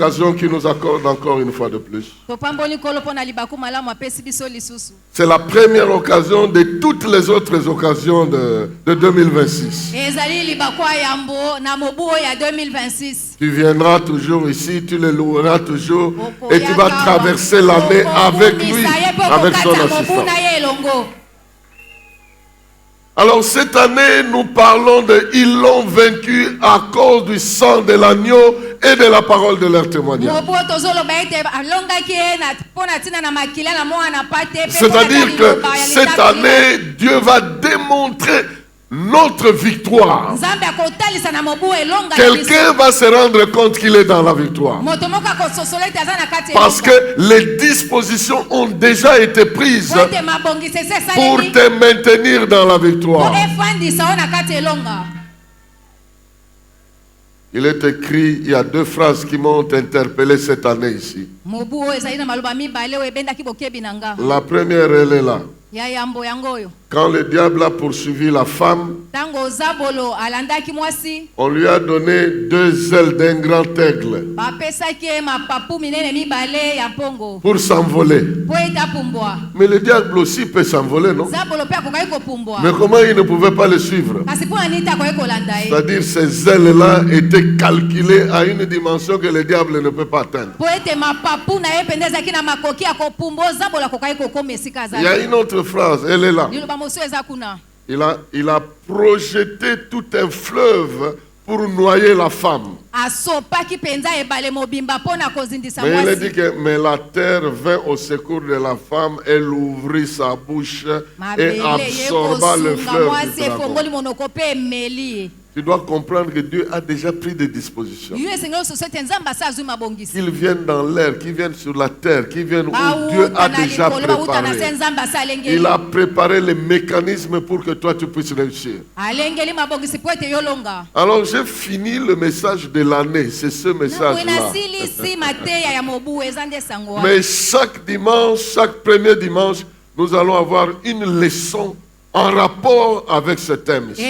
l'occasion qu'il nous accorde encore une fois de plus. C'est la première occasion de toutes les autres occasions de 2026. Tu viendras toujours ici, tu le loueras toujours et tu vas traverser l'année avec lui, avec son assistant. Alors cette année, nous parlons de « Ils l'ont vaincu à cause du sang de l'agneau et de la parole de leur témoignage ». C'est-à-dire que cette année, Dieu va démontrer notre victoire. Quelqu'un va se rendre compte qu'il est dans la victoire. Parce que les dispositions ont déjà été prises pour te maintenir dans la victoire. Il est écrit, il y a deux phrases qui m'ont interpellé cette année ici. La première, elle est là. Quand le diable a poursuivi la femme, on lui a donné deux ailes d'un grand aigle pour s'envoler. Mais le diable aussi peut s'envoler, non? Mais comment il ne pouvait pas le suivre? C'est-à-dire ces ailes-là étaient calculées à une dimension que le diable ne peut pas atteindre. Il y a une autre phrase, elle est là. Il a projeté tout un fleuve pour noyer la femme. Mais il a dit que la terre vint au secours de la femme, elle ouvrit sa bouche et absorba le fleuve. Tu dois comprendre que Dieu a déjà pris des dispositions. Qu'ils viennent dans l'air, qu'ils viennent sur la terre, qu'ils viennent où Dieu a déjà préparé. Il a préparé les mécanismes pour que toi tu puisses réussir. Alors j'ai fini le message de l'année, c'est ce message-là. Mais chaque dimanche, chaque premier dimanche, nous allons avoir une leçon en rapport avec ce thème ici.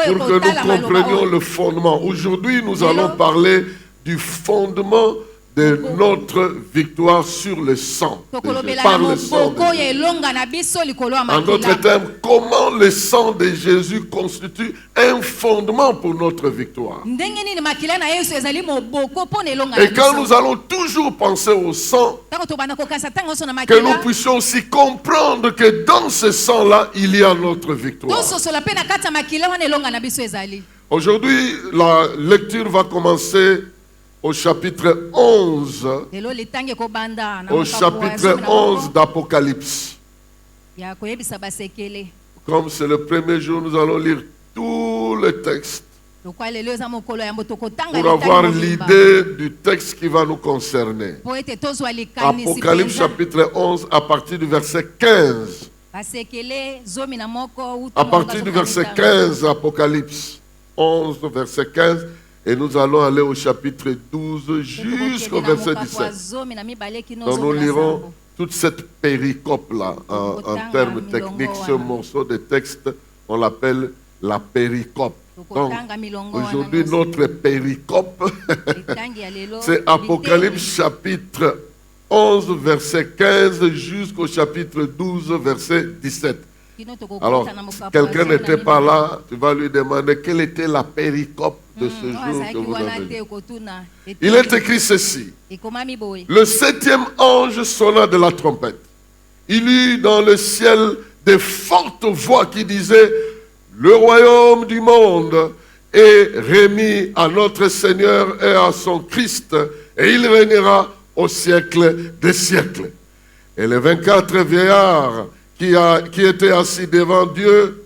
Pour que nous comprenions le fondement. Aujourd'hui, nous allons parler du fondement de notre victoire sur le sang. Par le sang de Jésus. En d'autres termes, comment le sang de Jésus constitue un fondement pour notre victoire. Et quand nous allons toujours penser au sang, que nous puissions aussi comprendre que dans ce sang-là, il y a notre victoire. Aujourd'hui, la lecture va commencer au chapitre 11, au chapitre 11 d'Apocalypse. Comme c'est le premier jour, nous allons lire tout le texte pour avoir l'idée du texte qui va nous concerner. Apocalypse chapitre 11 à partir du verset 15. À partir du verset 15, Apocalypse 11, verset 15. Et nous allons aller au chapitre 12 jusqu'au verset 17. Donc nous lirons toute cette péricope-là. En termes techniques, ce morceau de texte, on l'appelle la péricope. Donc aujourd'hui, notre péricope, c'est Apocalypse chapitre 11, verset 15 jusqu'au chapitre 12, verset 17. Alors, quelqu'un n'était pas là, tu vas lui demander quelle était la péricope de ce jour que vous avez lu. Il est écrit ceci. Le septième ange sonna de la trompette. Il eut dans le ciel de fortes voix qui disaient: le royaume du monde est remis à notre Seigneur et à son Christ, et il régnera au siècle des siècles. Et les 24 vieillards qui étaient assis devant Dieu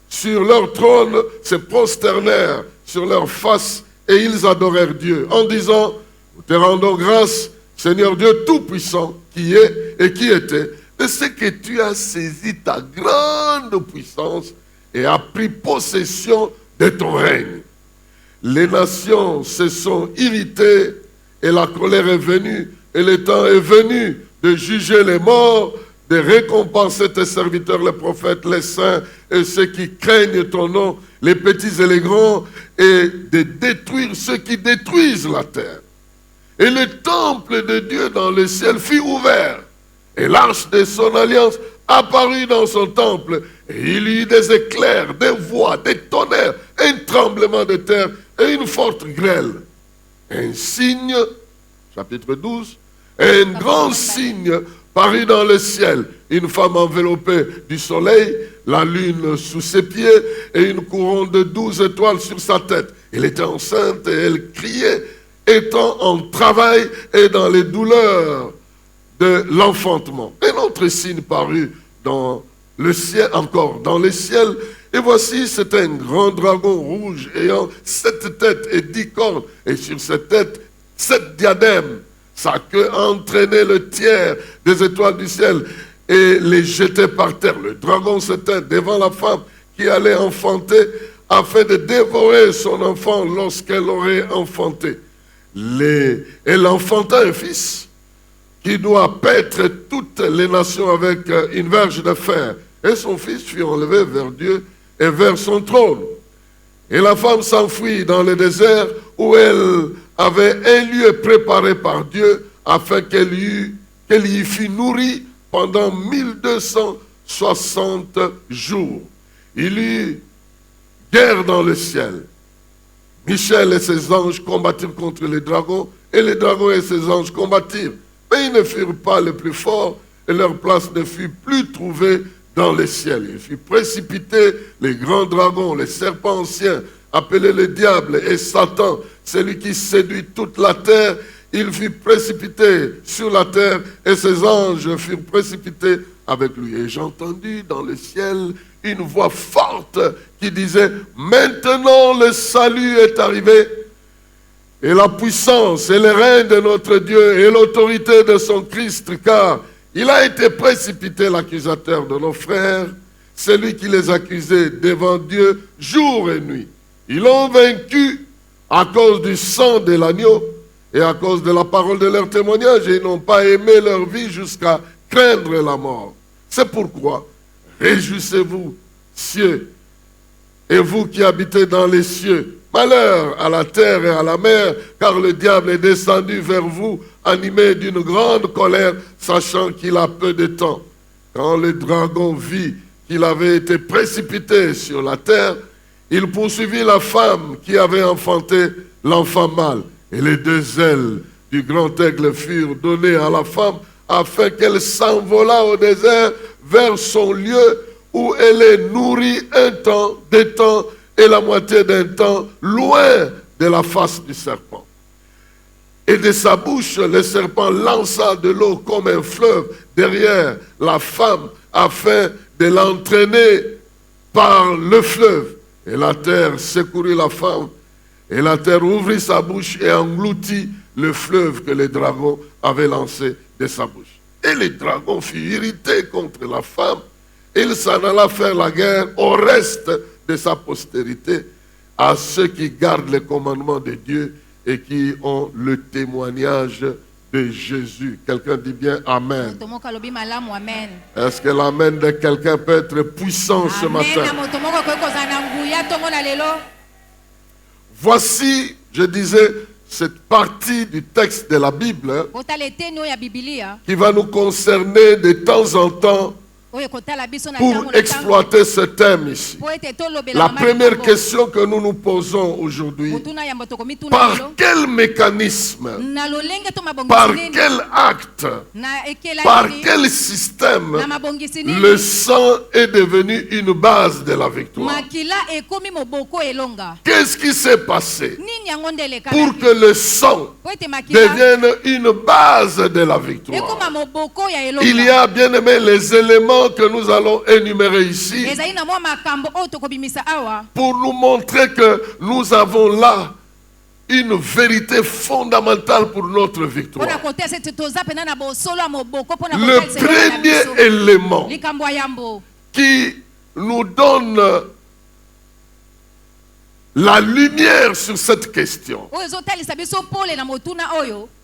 sur leur trône se prosternèrent sur leur face et ils adorèrent Dieu en disant: nous te rendons grâce, Seigneur Dieu Tout-Puissant, qui est et qui était, de ce que tu as saisi ta grande puissance et as pris possession de ton règne. Les nations se sont irritées et la colère est venue et le temps est venu de juger les morts de récompenser tes serviteurs, les prophètes, les saints et ceux qui craignent ton nom, les petits et les grands, et de détruire ceux qui détruisent la terre. Et le temple de Dieu dans le ciel fut ouvert, et l'arche de son alliance apparut dans son temple, et il y eut des éclairs, des voix, des tonnerres, un tremblement de terre et une forte grêle. Un signe, chapitre 12, un grand signe parut dans le ciel, une femme enveloppée du soleil, la lune sous ses pieds et une couronne de 12 étoiles sur sa tête. Elle était enceinte et elle criait, étant en travail et dans les douleurs de l'enfantement. Un autre signe parut dans le ciel, encore dans le ciel, et voici, c'était un grand dragon rouge ayant 7 têtes et 10 cornes, et sur cette tête, 7 diadèmes. Sa queue entraînait le tiers des étoiles du ciel et les jetait par terre. Le dragon se tint devant la femme qui allait enfanter afin de dévorer son enfant lorsqu'elle aurait enfanté. Elle enfanta un fils qui doit paître toutes les nations avec une verge de fer. Et son fils fut enlevé vers Dieu et vers son trône. Et la femme s'enfuit dans le désert où elle avait un lieu préparé par Dieu afin qu'elle y fût nourrie pendant 1260 jours. Il y eut guerre dans le ciel. Michel et ses anges combattirent contre les dragons, et les dragons et ses anges combattirent. Mais ils ne furent pas les plus forts, et leur place ne fut plus trouvée dans le ciel. Il fut précipité les grands dragons, les serpents anciens, appelés le diable et Satan, celui qui séduit toute la terre. Il fut précipité sur la terre et ses anges furent précipités avec lui. Et j'ai entendu dans le ciel une voix forte qui disait, maintenant le salut est arrivé, et la puissance et le règne de notre Dieu et l'autorité de son Christ, car il a été précipité l'accusateur de nos frères, celui qui les accusait devant Dieu jour et nuit. Ils l'ont vaincu à cause du sang de l'agneau et à cause de la parole de leur témoignage, et ils n'ont pas aimé leur vie jusqu'à craindre la mort. C'est pourquoi, réjouissez-vous, cieux, et vous qui habitez dans les cieux. Malheur à la terre et à la mer, car le diable est descendu vers vous, animé d'une grande colère, sachant qu'il a peu de temps. Quand le dragon vit qu'il avait été précipité sur la terre, il poursuivit la femme qui avait enfanté l'enfant mâle. Et les 2 ailes du grand aigle furent données à la femme afin qu'elle s'envolât au désert vers son lieu où elle est nourrie un temps, 2 temps et la moitié d'un temps, loin de la face du serpent. Et de sa bouche, le serpent lança de l'eau comme un fleuve derrière la femme afin de l'entraîner par le fleuve. Et la terre secourut la femme, et la terre ouvrit sa bouche et engloutit le fleuve que le dragon avait lancé de sa bouche. Et le dragon fut irrité contre la femme, et il s'en alla faire la guerre au reste de sa postérité, à ceux qui gardent les commandements de Dieu et qui ont le témoignage de Jésus. Quelqu'un dit bien Amen. Est-ce que l'amen de quelqu'un peut être puissant ce matin? Voici, je disais, cette partie du texte de la Bible qui va nous concerner de temps en temps pour exploiter ce thème ici. La première question que nous nous posons aujourd'hui, par quel mécanisme, par quel acte, par quel système le sang est devenu une base de la victoire? Qu'est-ce qui s'est passé pour que le sang devienne une base de la victoire? Il y a, bien aimé, les éléments que nous allons énumérer ici pour nous montrer que nous avons là une vérité fondamentale pour notre victoire. Le premier élément qui nous donne la lumière sur cette question,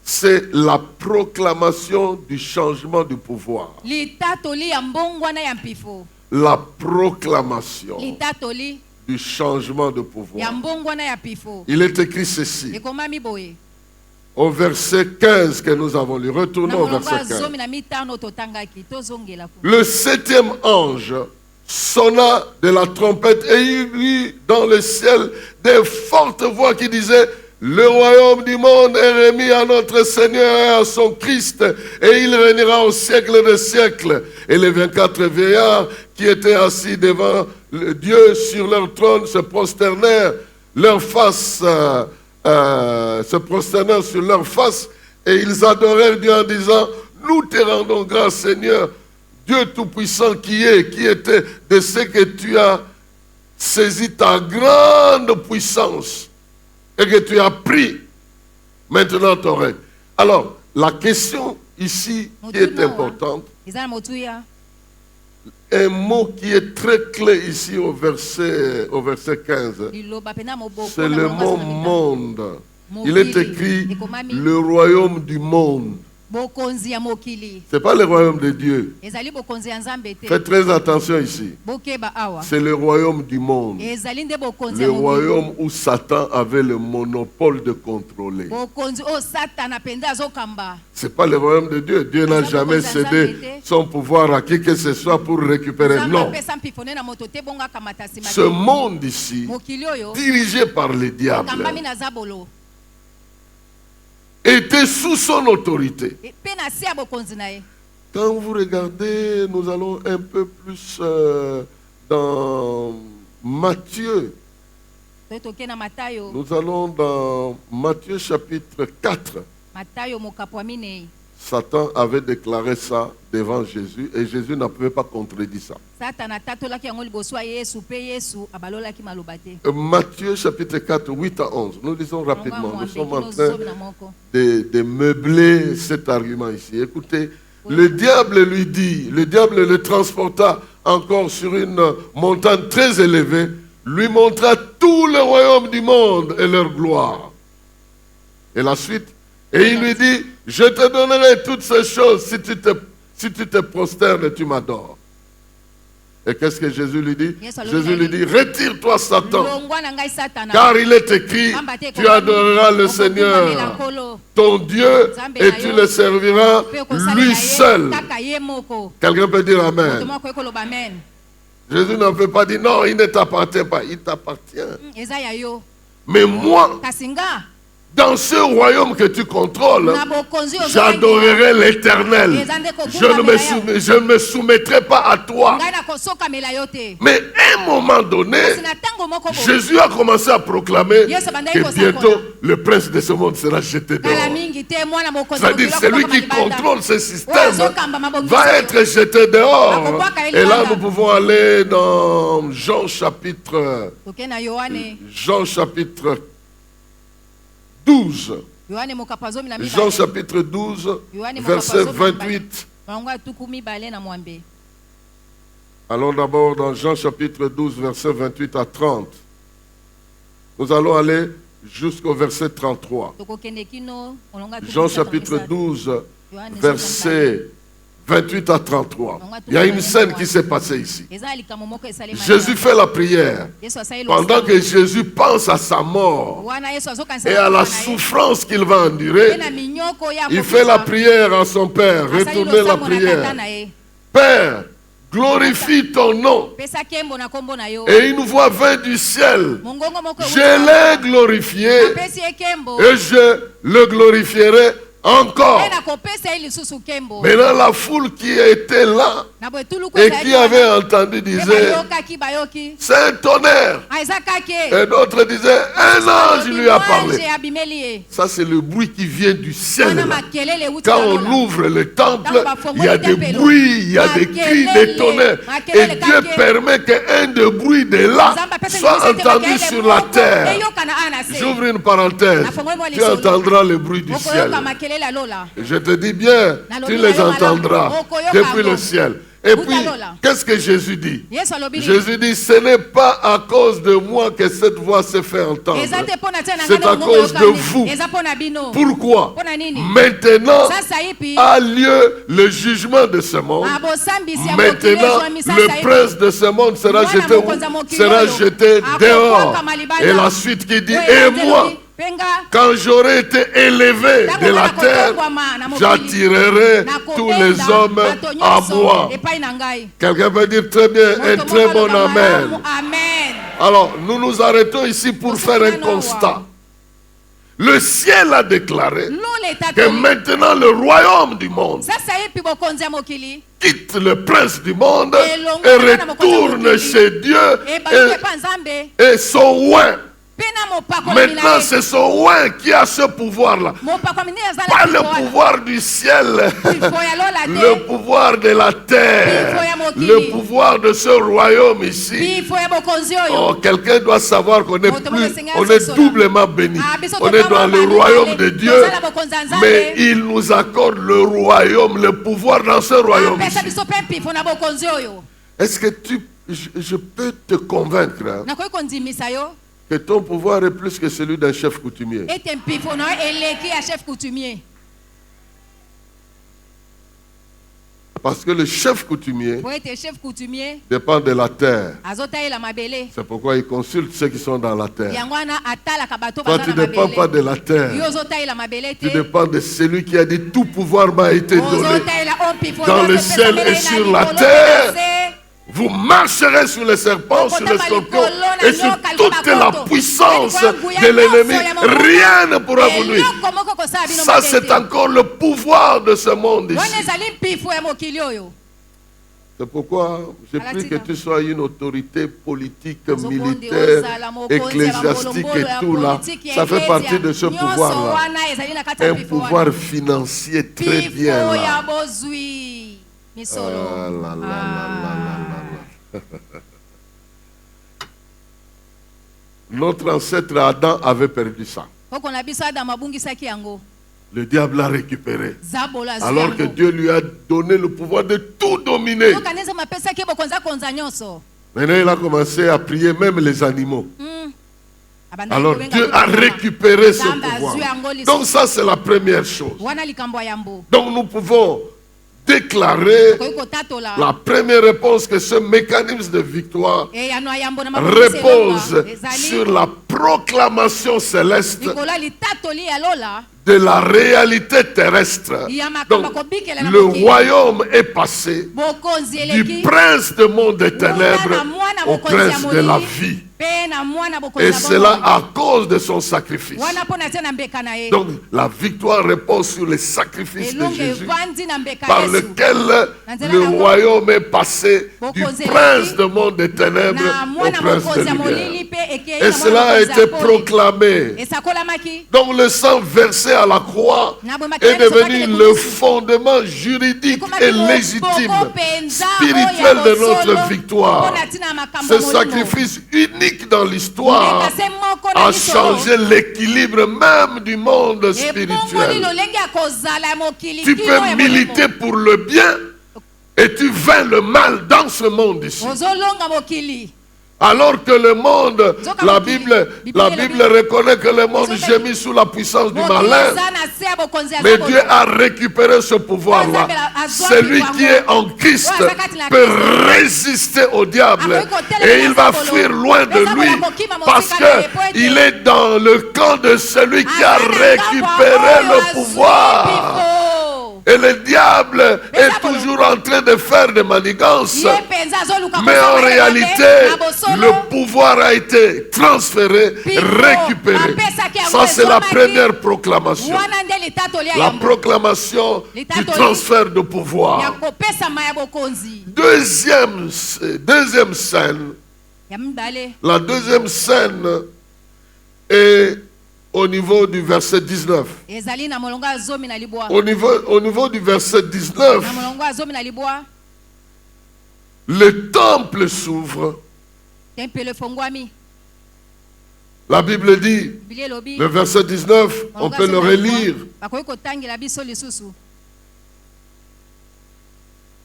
c'est la proclamation du changement du pouvoir. La proclamation du changement de pouvoir. Il est écrit ceci. Au verset 15 que nous avons lu. Retournons au verset 15. Le 7e ange sonna de la trompette et il y eut dans le ciel des fortes voix qui disaient: le royaume du monde est remis à notre Seigneur et à son Christ, et il régnera au siècle des siècles. Et les 24 vieillards qui étaient assis devant Dieu sur leur trône se prosternèrent leur face, se prosternèrent sur leur face, et ils adorèrent Dieu en disant: nous te rendons grâce, Seigneur, Dieu Tout-Puissant, qui était de ce que tu as saisi ta grande puissance et que tu as pris maintenant ton règne. Alors, la question ici qui est importante, un mot qui est très clé ici au verset 15, c'est le mot monde. Il est écrit le royaume du monde. Ce n'est pas le royaume de Dieu. Faites très attention ici. C'est le royaume du monde. Le royaume où Satan avait le monopole de contrôler. Ce n'est pas le royaume de Dieu. Dieu n'a jamais cédé son pouvoir à qui que ce soit pour récupérer. Non. Ce monde ici, dirigé par le diable, était sous son autorité. Quand vous regardez, nous allons un peu plus dans Matthieu. Nous allons dans Matthieu chapitre 4. Satan avait déclaré ça devant Jésus et Jésus n'a pas contredit ça. Matthieu chapitre 4, 8 à 11. Nous lisons rapidement. Nous sommes en train de meubler cet argument ici. Écoutez, le diable lui dit, le diable le transporta encore sur une montagne très élevée, lui montra tout le royaume du monde et leur gloire. Et la suite, et il lui dit: je te donnerai toutes ces choses si tu te prosternes et tu m'adores. Et qu'est-ce que Jésus lui dit? Jésus lui dit: retire-toi, Satan, car il est écrit, tu adoreras le Seigneur, ton Dieu, et tu le serviras lui seul. Quelqu'un peut dire Amen. Jésus n'en peut pas dire non, il ne t'appartient pas, il t'appartient. Mais moi, dans ce royaume que tu contrôles, j'adorerai l'Éternel. Je ne me soumettrai pas à toi. Mais à un moment donné, Jésus a commencé à proclamer que bientôt le prince de ce monde sera jeté dehors. C'est-à-dire celui qui contrôle ce système va être jeté dehors. Et là, nous pouvons aller dans Jean chapitre 12. Jean chapitre 12, verset 28. Allons d'abord dans Jean chapitre 12, verset 28 à 30. Nous allons aller jusqu'au verset 33. Jean chapitre 12, verset 28 à 33. Il y a une scène qui s'est passée ici. Jésus fait la prière. Pendant que Jésus pense à sa mort et à la souffrance qu'il va endurer, il fait la prière à son Père. Retournez la prière. Père, glorifie ton nom. Et une voix vint du ciel. Je l'ai glorifié et je le glorifierai encore. Maintenant, la foule qui était là et qui avait entendu disait: c'est un tonnerre. Et d'autres disaient: un ange lui a parlé. Ça, c'est le bruit qui vient du ciel. Là. Quand on ouvre le temple, il y a des bruits, il y a des cris, des tonnerres. Et Dieu permet qu'un des bruits de là soit entendu sur la terre. J'ouvre une parenthèse. Tu entendras le bruit du ciel. Je te dis bien, tu les entendras depuis le ciel. Et puis, qu'est-ce que Jésus dit? Jésus dit, ce n'est pas à cause de moi que cette voix s'est fait entendre. C'est à cause de vous. Pourquoi? Maintenant a lieu le jugement de ce monde. Maintenant, le prince de ce monde sera jeté dehors. Et la suite qui dit, et moi, quand j'aurai été élevé de la terre, j'attirerai tous les hommes à moi. Quelqu'un peut dire très bien, un très bon amen. Alors, nous nous arrêtons ici pour faire un constat. Le ciel a déclaré que maintenant le royaume du monde quitte le prince du monde et retourne chez Dieu et son oint. Maintenant, c'est son oint qui a ce pouvoir-là. Pas le pouvoir du ciel, le pouvoir de la terre, le pouvoir de ce royaume ici. Oh, quelqu'un doit savoir qu'on est doublement béni. On est dans le royaume de Dieu, mais il nous accorde le royaume, le pouvoir dans ce royaume ici. Est-ce que je peux te convaincre que ton pouvoir est plus que celui d'un chef coutumier? Parce que le chef coutumier dépend de la terre. C'est pourquoi il consulte ceux qui sont dans la terre. Toi, tu ne dépends pas de la terre. Tu dépends de celui qui a dit tout pouvoir m'a été donné dans le ciel et sur la terre. Vous marcherez sur les serpents, sur les scorpions et sur toute la puissance de l'ennemi. Rien ne pourra vous nuire. Ça, c'est encore le pouvoir de ce monde ici. C'est pourquoi je prie que tu sois une autorité politique, militaire, ecclésiastique et tout là. Ça fait partie de ce pouvoir-là. Un pouvoir financier très bien là. Notre ancêtre Adam avait perdu ça. Le diable l'a récupéré. Alors que Dieu lui a donné le pouvoir de tout dominer. Maintenant, il a commencé à prier même les animaux. Alors Dieu a récupéré ce pouvoir. Donc ça, c'est la première chose. Donc nous pouvons déclarer la première réponse que ce mécanisme de victoire repose sur la proclamation céleste de la réalité terrestre. Donc, le royaume est passé du prince du monde des ténèbres au prince de la vie. Et cela à cause de son sacrifice. Donc la victoire repose sur le sacrifice de Jésus, par lequel le royaume est passé du prince du monde des ténèbres au prince de lumière. Et cela a été proclamé. Donc le sang versé à la croix est devenu le fondement juridique et légitime, spirituel de notre victoire. Ce sacrifice unique dans l'histoire a changé l'équilibre même du monde spirituel. Tu peux militer pour le bien et tu vaincre le mal dans ce monde ici. Alors que le monde, la Bible reconnaît que le monde gémit sous la puissance du malin. Mais Dieu a récupéré ce pouvoir-là. Celui qui est en Christ peut résister au diable et il va fuir loin de lui parce qu'il est dans le camp de celui qui a récupéré le pouvoir. Et le diable est toujours en train de faire des manigances. Mais en réalité, le pouvoir a été transféré, récupéré. Ça, c'est la première proclamation. La proclamation du transfert de pouvoir. Deuxième scène. La deuxième scène est au niveau du verset 19. Au niveau du verset 19, le temple s'ouvre. La Bible dit, le verset 19, on peut le relire.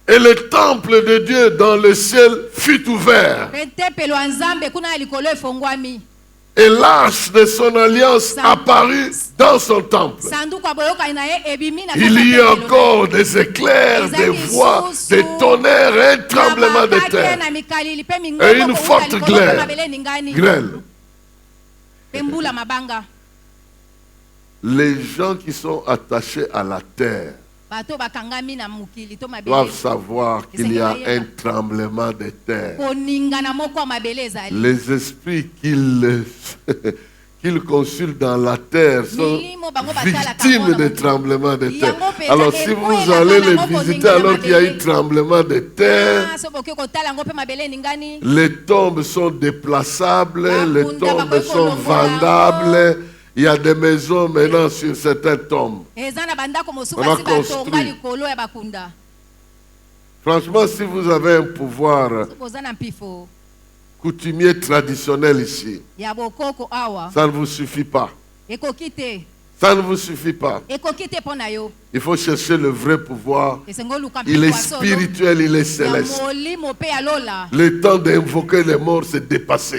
Et le temple de Dieu dans le ciel fut ouvert. Et l'arche de son alliance apparut dans son temple. Il y a encore des éclairs, des voix, des tonnerres, un tremblement de terre et une forte grêle. Les gens qui sont attachés à la terre doivent savoir qu'il y a un tremblement de terre. Les esprits qu'ils consultent dans la terre sont victimes des tremblements de terre. Alors si vous allez les visiter alors qu'il y a eu tremblement de terre, les tombes sont déplaçables, les tombes sont vendables. Il y a des maisons maintenant sur certaines tombes. On a construit. Franchement, si vous avez un pouvoir coutumier traditionnel ici, ça ne vous suffit pas. Ça ne vous suffit pas. Il faut chercher le vrai pouvoir. Il est spirituel, il est céleste. Le temps d'invoquer les morts s'est dépassé.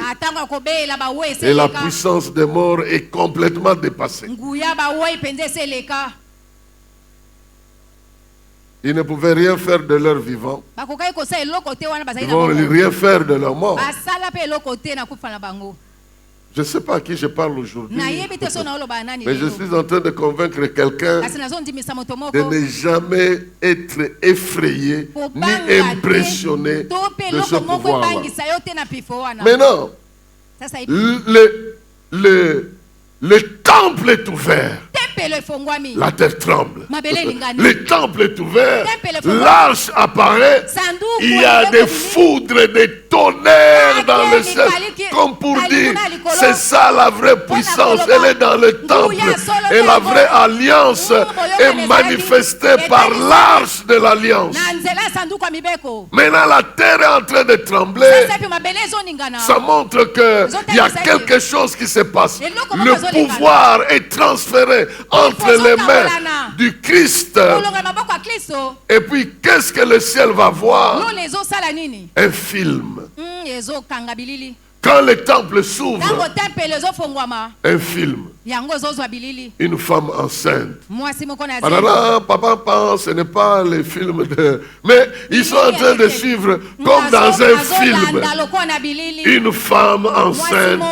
Et la puissance des morts est complètement dépassée. Ils ne pouvaient rien faire de leur vivant. Ils ne vont rien faire de leur mort. Je ne sais pas à qui je parle aujourd'hui, mais je suis en train de convaincre quelqu'un de ne jamais être effrayé ni impressionné de ce pouvoir-là. Maintenant, le temple est ouvert. La terre tremble. Le temple est ouvert. L'arche apparaît. Il y a des foudres, des tonnerres dans le ciel. Comme pour dire, c'est ça la vraie puissance. Elle est dans le temple. Et la vraie alliance est manifestée par l'arche de l'alliance. Maintenant, la terre est en train de trembler. Ça montre qu'il y a quelque chose qui se passe. Le pouvoir est transféré entre les mains du Christ. Et puis, qu'est-ce que le ciel va voir? Un film. Quand le temple s'ouvre, un film. Une femme enceinte. Papa pense, ce n'est pas les films de... Mais ils sont en train de suivre comme dans un film. Une femme enceinte,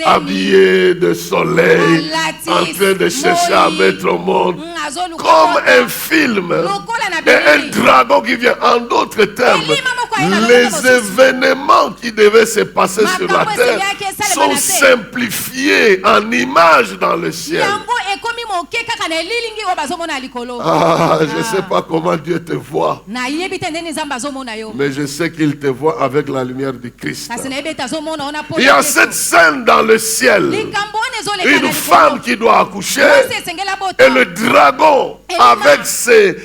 habillée de soleil, en train de chercher à mettre au monde. Comme un film. Et un dragon qui vient. En d'autres termes, les événements qui devaient se passer sur la terre sont simplifiés en images dans le ciel. Ah, je ne sais pas comment Dieu te voit, mais je sais qu'il te voit avec la lumière du Christ. Il y a cette scène dans le ciel, une femme qui doit accoucher et le dragon avec cette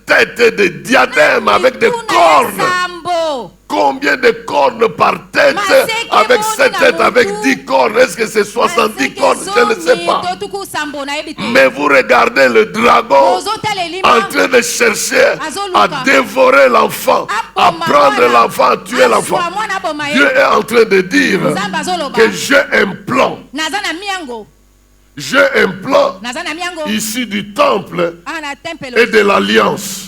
tête de diadème avec des cornes. Combien de cornes par tête? Avec cette tête, avec 10 cornes. Est-ce que c'est 70 cornes? Je ne sais pas. Mais vous regardez le dragon en train de chercher à dévorer l'enfant, à prendre l'enfant, à tuer l'enfant. Dieu est en train de dire que j'ai un plan. J'ai un plan issu du temple et de l'alliance.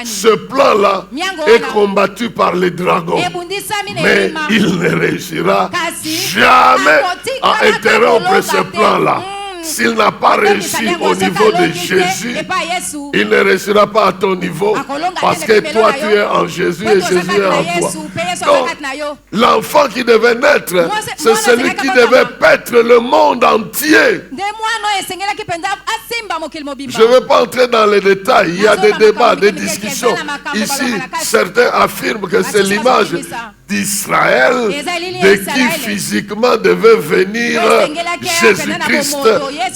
Ce plan-là est combattu par les dragons. Mais il ne réussira jamais à interrompre ce plan-là. S'il n'a pas réussi au niveau de Jésus, il ne réussira pas à ton niveau parce que toi tu es en Jésus et Jésus est en toi. Donc, l'enfant qui devait naître, c'est celui qui devait paître le monde entier. Je ne vais pas entrer dans les détails. Il y a des débats, des discussions. Ici, certains affirment que c'est l'image d'Israël, de qui physiquement devait venir Jésus-Christ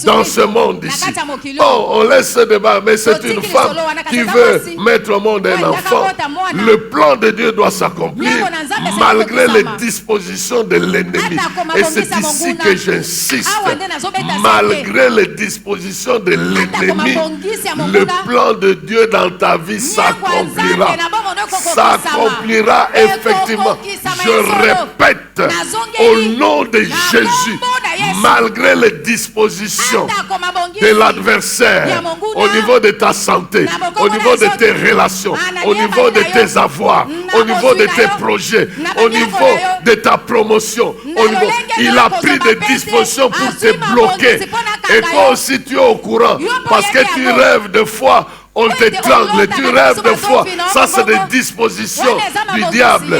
dans ce monde ici. Bon, on laisse ce débat, mais c'est une femme qui veut mettre au monde un enfant. Le plan de Dieu doit s'accomplir malgré les dispositions de l'ennemi. Et c'est ici que j'insiste. Malgré les dispositions de l'ennemi, le plan de Dieu dans ta vie s'accomplira. S'accomplira effectivement. Je répète, au nom de Jésus, malgré les dispositions de l'adversaire, au niveau de ta santé, au niveau de tes relations, au niveau de tes avoirs, au niveau de tes projets, au niveau de ta promotion, il a pris des dispositions pour te bloquer. Et toi aussi tu es au courant, parce que tu rêves de foi. On t'étrangle, tu rêves de foi. Ça, c'est des dispositions du diable.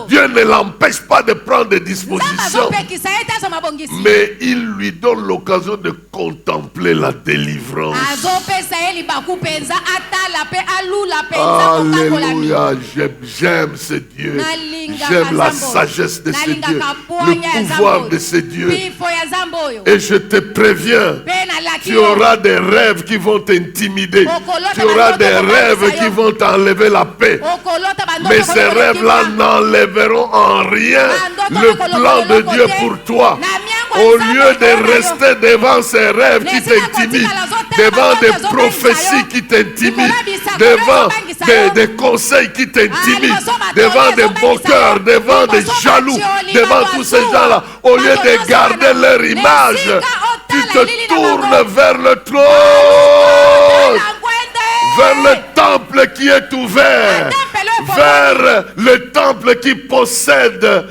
Dieu ne l'empêche pas de prendre des dispositions, mais il lui donne l'occasion de contempler la délivrance. Alléluia, j'aime ce Dieu. J'aime la sagesse de ce Dieu, le pouvoir de ce Dieu. Et je te préviens, tu auras des rêves qui vont t'intimider. Tu auras des rêves qui vont t'enlever la paix. Mais ces rêves-là n'enlèveront en rien le plan de Dieu pour toi. Au lieu de rester devant ces rêves qui t'intimident, devant des prophéties qui t'intimident, devant des conseils qui t'intimident, devant des moqueurs, devant des jaloux, devant tous ces gens-là, au lieu de garder leur image, tu te tournes vers le trône, vers le temple qui est ouvert, vers le temple qui possède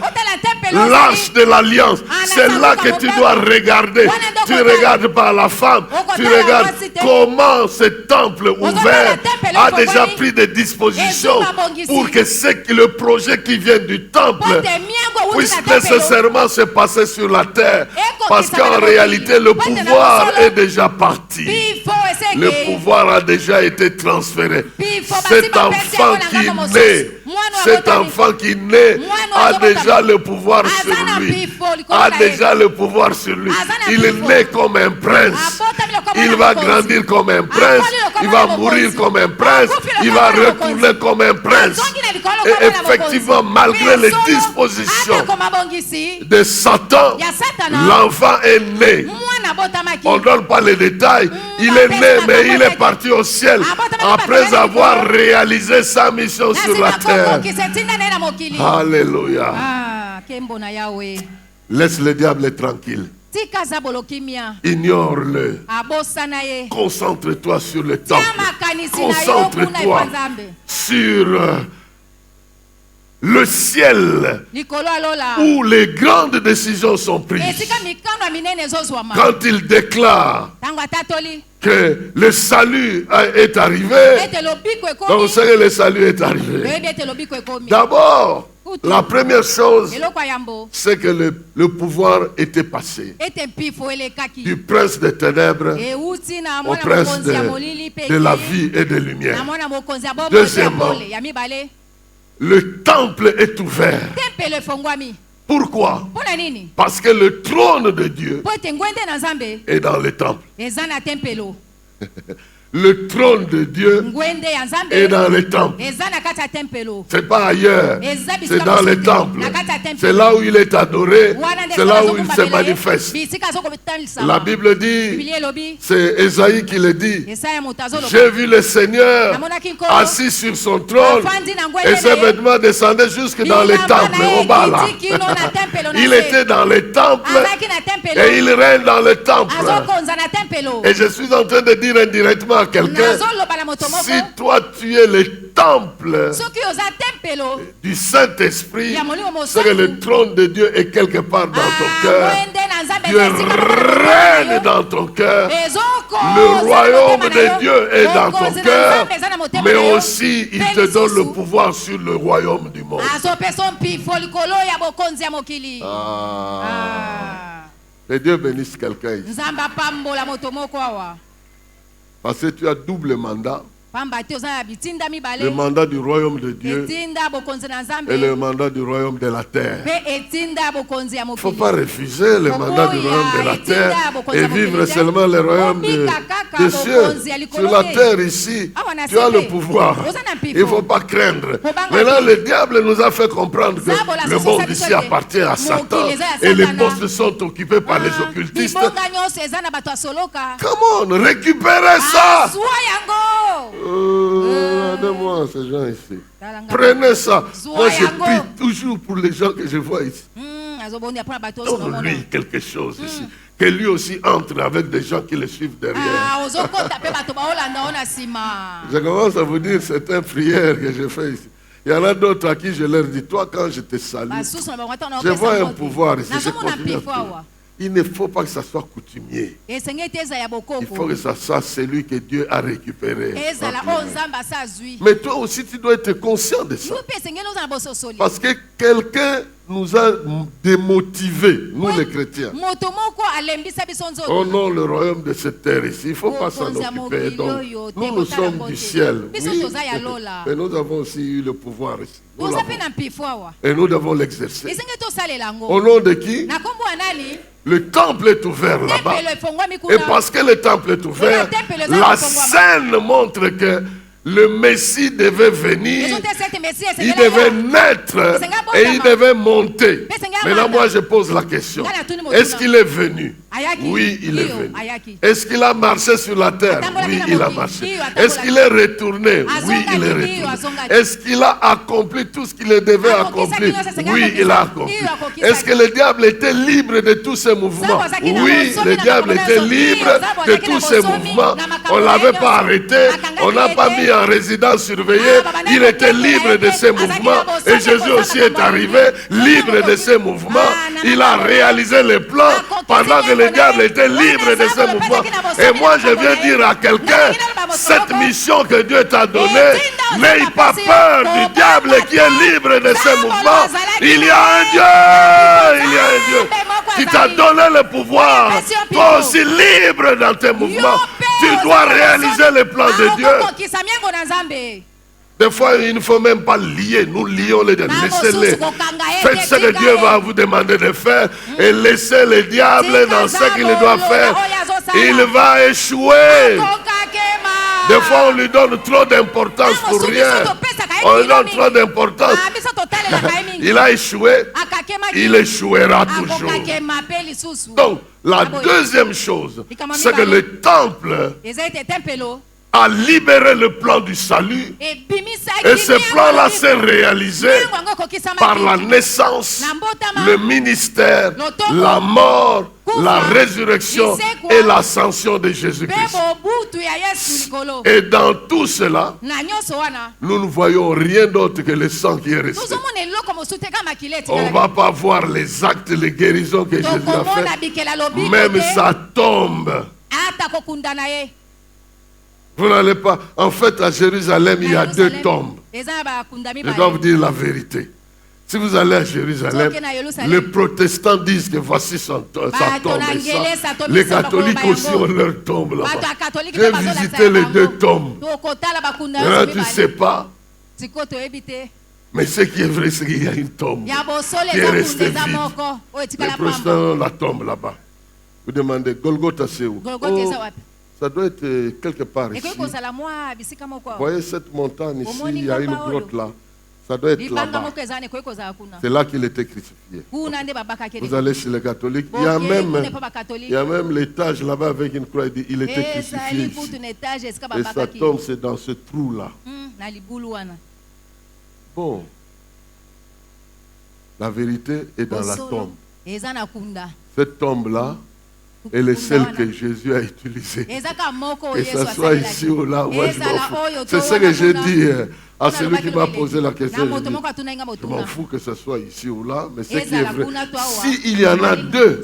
l'arche de l'alliance. C'est là que tu dois regarder. Tu regardes par la femme, tu regardes comment ce temple ouvert a déjà pris des dispositions pour que le projet qui vient du temple puisse nécessairement se passer sur la terre. Parce qu'en réalité, le pouvoir est déjà parti. Le pouvoir a déjà été transféré. Cet enfant qui naît a déjà le pouvoir sur lui. A déjà le pouvoir sur lui. Il est né comme un prince. Il va grandir comme un prince. Il va mourir comme un prince. Il va retourner comme un prince. Et effectivement, malgré les dispositions de Satan, l'enfant est né. On ne donne pas les détails. Il est né, mais il est parti au ciel après avoir réalisé sa mission sur la terre. Alléluia. Laisse le diable tranquille. Ignore-le. Concentre-toi sur le temple. Concentre-toi sur le ciel où les grandes décisions sont prises. Quand il déclare que le salut est arrivé, donc vous savez, le salut est arrivé. D'abord, la première chose, c'est que le pouvoir était passé du prince des ténèbres au prince de la vie et de lumière. Deuxièmement, le temple est ouvert. Pourquoi? Parce que le trône de Dieu est dans le temple. Le trône de Dieu est dans le temple. C'est pas ailleurs. C'est dans le temple. C'est là où il est adoré. C'est là où il se manifeste. La Bible dit, c'est Esaïe qui le dit, j'ai vu le Seigneur assis sur son trône et ses vêtements descendaient jusque dans le temple, au bas là. Il était dans le temple et il règne dans le temple. Et je suis en train de dire indirectement à quelqu'un, si toi tu es le temple du Saint-Esprit, c'est que le trône de Dieu est quelque part dans ton cœur. Dieu règne dans ton cœur. Le royaume de Dieu est dans ton cœur, mais aussi il te donne le pouvoir sur le royaume du monde. Que Dieu bénisse quelqu'un ici. Parce que tu as double mandat. Le mandat du royaume de Dieu et le mandat du royaume de la terre. Il ne faut pas refuser le mandat du royaume de la terre et vivre seulement le royaume des cieux. Sur la terre ici, tu as le pouvoir. Il ne faut pas craindre. Maintenant, le diable nous a fait comprendre que le monde ici appartient à Satan et les postes sont occupés par les occultistes. Comment récupérer ça? Regardez-moi ces gens ici. Prenez ça. Moi, je prie toujours pour les gens que je vois ici. Donne-lui quelque chose ici. Que lui aussi entre avec des gens qui le suivent derrière. Je commence à vous dire, c'est une prière que je fais ici. Il y en a d'autres à qui je leur dis, toi quand je te salue, je vois un pouvoir ici. Je continue à prier. Il ne faut pas que ça soit coutumier. Il faut que ça soit celui que Dieu a récupéré. Mais toi aussi, tu dois être conscient de ça. Parce que quelqu'un nous a démotivés, nous les chrétiens. Oh non, le royaume de cette terre ici, il ne faut pas s'en occuper. Donc, nous sommes du ciel. Oui, mais nous avons aussi eu le pouvoir ici. Et nous devons l'exercer. Au nom de qui? Le temple est ouvert là-bas. Et parce que le temple est ouvert, la scène montre que le Messie devait venir, il devait naître et il devait monter. Maintenant, moi, je pose la question. Est-ce qu'il est venu? Oui, il est venu. Est-ce qu'il a marché sur la terre? Oui, il a marché. Est-ce qu'il est retourné? Oui, il est retourné. Est-ce qu'il a accompli tout ce qu'il devait accomplir? Oui, il a accompli. Est-ce que le diable était libre de tous ses mouvements? Oui, le diable était libre de tous ses mouvements. On ne l'avait pas arrêté. On n'a pas mis en résidence surveillée. Il était libre de ses mouvements. Et Jésus aussi est arrivé libre de ses mouvements. Il a réalisé le plan pendant que le diable était libre de ses mouvements. Et moi, je viens dire à quelqu'un, cette mission que Dieu t'a donnée, n'aie pas peur du diable qui est libre de ses mouvements. Il y a un Dieu, il y a un Dieu qui t'a donné le pouvoir. Toi aussi libre dans tes mouvements. Tu dois réaliser le plan de Dieu. Des fois, il ne faut même pas lier. Nous lions les diables. Laissez-les. Faites ce que Dieu va vous demander de faire et laissez le diable dans ce qu'il doit faire. Il va échouer. Des fois, on lui donne trop d'importance pour rien. On lui donne trop d'importance. Il a échoué. Il échouera toujours. Donc, la deuxième chose, c'est que le temple a libéré le plan du salut. Et ce plan-là s'est réalisé par la naissance, le ministère, la mort, la résurrection et l'ascension de Jésus-Christ. Et dans tout cela, nous ne voyons rien d'autre que le sang qui est resté. On ne va pas voir les actes, les guérisons que Jésus a fait. Même sa tombe. Vous n'allez pas. En fait, à Jérusalem, il y a deux tombes. Je dois vous dire la vérité. Si vous allez à Jérusalem, les protestants disent que voici sa tombe. Les catholiques aussi ont leur tombe là-bas. J'ai visité les deux tombes. Maintenant, tu ne sais pas. Mais ce qui est vrai, c'est qu'il y a une tombe qui est restée vide. Les protestants ont la tombe là-bas. Vous demandez, Golgotha, c'est où? Ça doit être quelque part ici. Vous voyez cette montagne ici, il y a une grotte là. Ça doit être là-bas. C'est là qu'il était crucifié. Vous allez chez les catholiques, il y a même l'étage là-bas avec une croix. Il était crucifié ici. Et sa tombe, c'est dans ce trou-là. Bon. La vérité est dans la tombe. Cette tombe-là, elle est celle que Jésus a utilisée. Que ce soit ici ou là, moi je m'en fous. C'est ce que j'ai dit à celui qui m'a posé la question. Je m'en fous que ce soit ici ou là, mais ce qui est vrai, s'il y en a deux,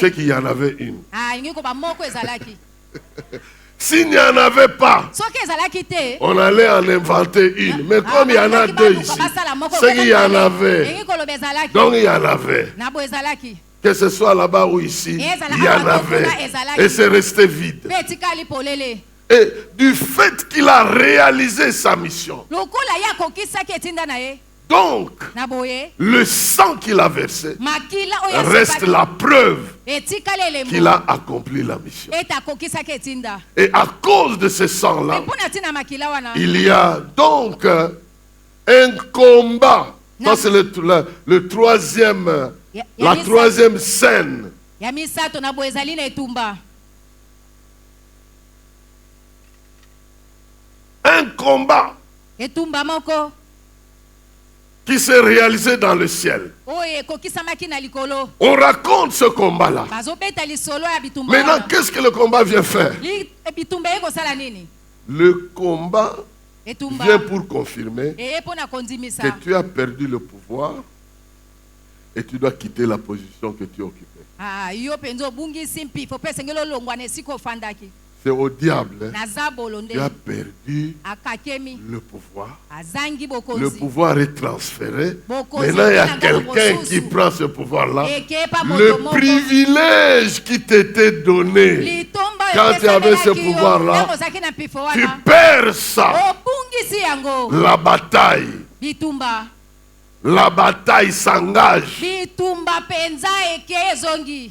c'est qu'il y en avait une. S'il n'y en avait pas, on allait en inventer une. Mais comme il y en a deux ici, c'est qu'il y en avait. Donc il y en avait. Que ce soit là-bas ou ici, il y en avait. Et c'est resté vide. Et du fait qu'il a réalisé sa mission, donc le sang qu'il a versé reste la preuve qu'il a accompli la mission. Et à cause de ce sang-là, il y a donc un combat. Ça, c'est le troisième, la troisième scène. Un combat qui s'est réalisé dans le ciel. On raconte ce combat-là. Maintenant, qu'est-ce que le combat vient faire? Le combat vient pour confirmer que tu as perdu le pouvoir et tu dois quitter la position que tu occupais. C'est au diable. Tu as perdu le pouvoir. Le pouvoir est transféré. Maintenant, il y a quelqu'un qui prend ce pouvoir-là. Le privilège qui t'était donné quand tu avais ce pouvoir-là, tu perds ça. La bataille s'engage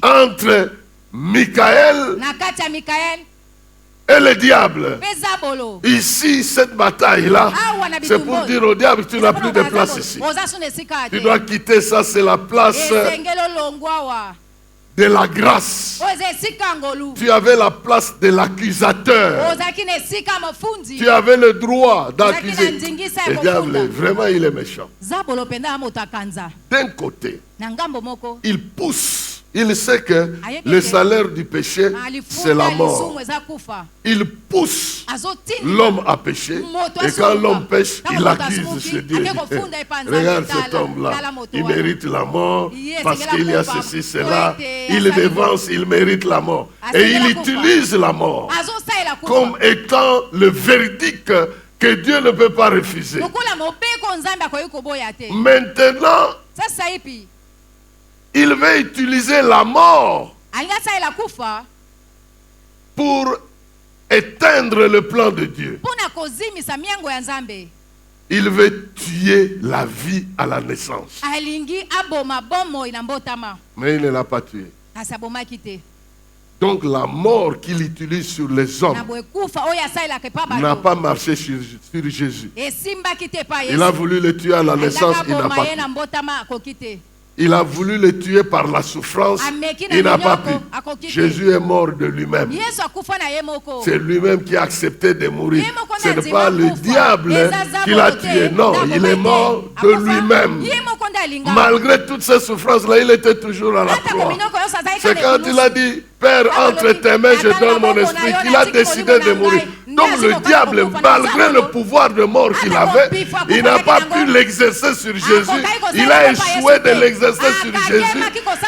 entre Michael et le diable. Ici, cette bataille-là, c'est pour dire au diable, tu n'as plus de place ici. Tu dois quitter ça, c'est la place de la grâce. Tu avais la place de l'accusateur. Tu avais le droit d'accuser. Le diable, vraiment, il est méchant. D'un côté, il pousse. Il sait que le salaire du péché, c'est la mort. Il pousse l'homme à pécher. Et quand l'homme pêche, il l'accuse. Il se dit, regarde cet homme-là, il mérite la mort parce qu'il y a ceci, cela. Il dévance, il mérite la mort. Et il utilise la mort comme étant le verdict que Dieu ne peut pas refuser. Maintenant, il veut utiliser la mort pour éteindre le plan de Dieu. Il veut tuer la vie à la naissance. Mais il ne l'a pas tué. Donc la mort qu'il utilise sur les hommes n'a pas marché sur Jésus. Il a voulu le tuer à la naissance, il n'a pas pu. Il a voulu le tuer par la souffrance, il n'a pas pu. Jésus est mort de lui-même. C'est lui-même qui a accepté de mourir. Ce n'est pas le diable qui l'a tué. Non, il est mort de lui-même. Malgré toutes ces souffrances-là, il était toujours à la croix. C'est quand il a dit, Père, entre tes mains, je donne mon esprit, qu'il a décidé de mourir. Donc le diable, malgré le pouvoir de mort qu'il avait, il n'a pas pu l'exercer sur Jésus. Il a échoué de l'exercer sur Jésus.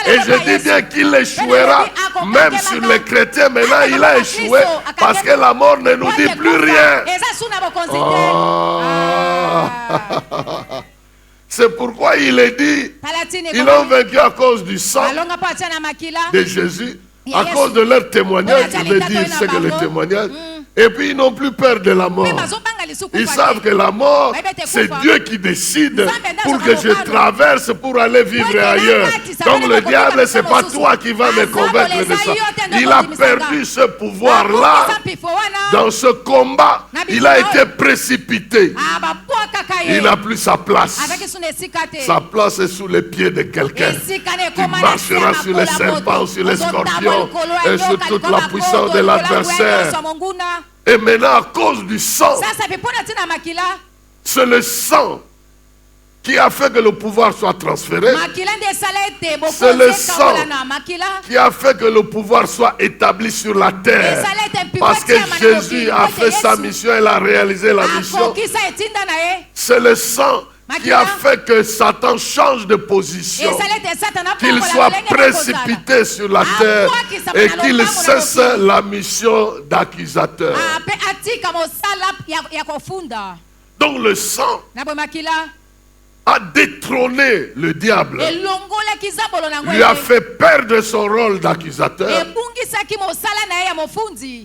Et je dis bien qu'il échouera même sur les chrétiens. Maintenant, il a échoué parce que la mort ne nous dit plus rien. C'est pourquoi il est dit, ils l'ont vaincu à cause du sang de Jésus, à cause de leur témoignage. Je veux dire ce que le témoignage. Et puis ils n'ont plus peur de la mort. Ils savent que la mort, c'est Dieu qui décide pour que je traverse pour aller vivre ailleurs. Donc le diable, ce n'est pas toi qui vas me convaincre de ça. Il a perdu ce pouvoir-là dans ce combat. Il a été précipité. Il n'a plus sa place. Sa place est sous les pieds de quelqu'un qui marchera sur les serpents, sur les scorpions et sur toute la puissance de l'adversaire. Et maintenant, à cause du sang, c'est le sang qui a fait que le pouvoir soit transféré. C'est le sang qui a fait que le pouvoir soit établi sur la terre. Parce que Jésus a fait sa mission, il a réalisé la mission. C'est le sang qui a fait que Satan change de position, qu'il soit précipité sur la terre et qu'il cesse la mission d'accusateur. Donc le sang a détrôné le diable, lui a fait perdre son rôle d'accusateur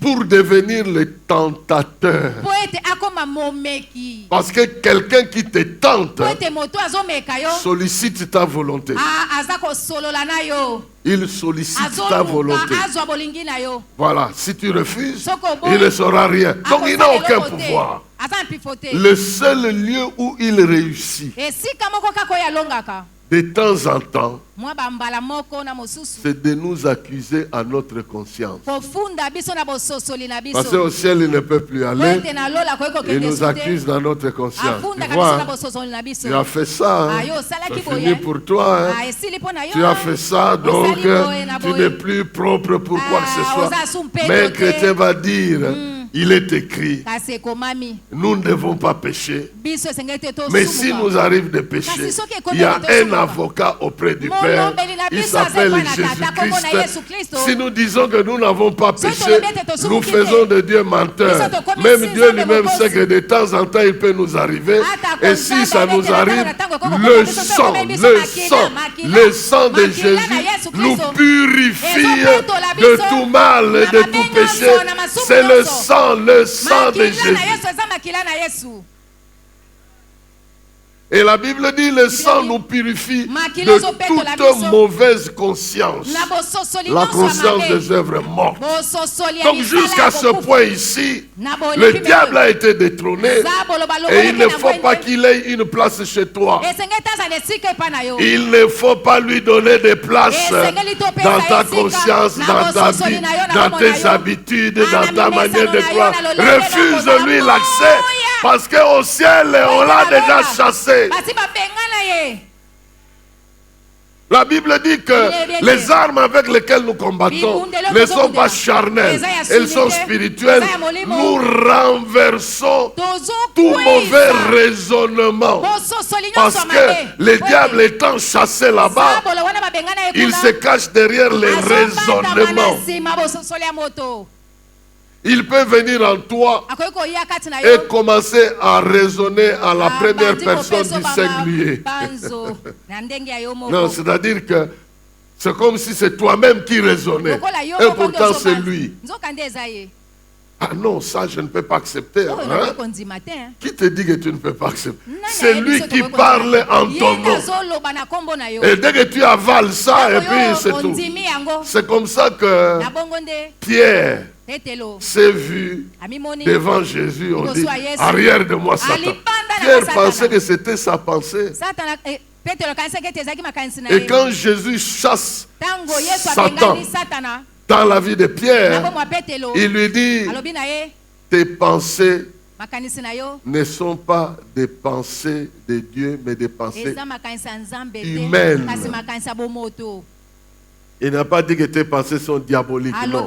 pour devenir le tentateur. Parce que quelqu'un qui te tente sollicite ta volonté. Il sollicite ta volonté. Voilà, si tu refuses, il ne saura rien. Donc il n'a aucun pouvoir. Le seul lieu où il réussit, de temps en temps, c'est de nous accuser à notre conscience. Parce qu'au ciel, il ne peut plus aller. Il nous accuse dans notre conscience. Tu vois, tu as fait ça. C'est fini pour toi. Tu as fait ça, donc tu n'es plus propre pour quoi que ce soit. Mais un chrétien va dire... Il est écrit, nous ne devons pas pécher. Mais si nous arrive de pécher, il y a un avocat auprès du Père. Il s'appelle Jésus-Christ. Si nous disons que nous n'avons pas péché, nous faisons de Dieu menteur. Même Dieu lui-même sait que de temps en temps, il peut nous arriver. Et si ça nous arrive, le sang de Jésus nous purifie de tout mal et de tout péché. C'est le sang de Jésus. Et la Bible dit le sang nous purifie de toute mauvaise conscience. La conscience des œuvres mortes. Donc jusqu'à ce point ici, le diable a été détrôné. Et il ne faut pas qu'il ait une place chez toi. Il ne faut pas lui donner de place dans ta conscience, dans ta vie, dans tes habitudes, dans ta manière de croire. Refuse-lui l'accès. Parce qu'au ciel, on l'a déjà chassé. La Bible dit que les armes avec lesquelles nous combattons ne sont pas charnelles, elles sont spirituelles. Nous renversons tout mauvais raisonnement. Parce que le diable étant chassé là-bas, il se cache derrière les raisonnements. Il peut venir en toi et commencer à raisonner à la première personne du singulier. Non, c'est-à-dire que c'est comme si c'est toi-même qui raisonnais. Et pourtant c'est lui. Ah non, ça je ne peux pas accepter. Hein? Qui te dit que tu ne peux pas accepter? C'est lui qui parle en ton nom. Et dès que tu avales ça, et puis c'est tout. C'est comme ça que Pierre s'est vu devant Jésus. On dit, arrière de moi Satan. Pierre pensait que c'était sa pensée. Et quand Jésus chasse Satan dans la vie de Pierre, il lui dit, tes pensées ne sont pas des pensées de Dieu, mais des pensées humaines. Il n'a pas dit que tes pensées sont diaboliques, non.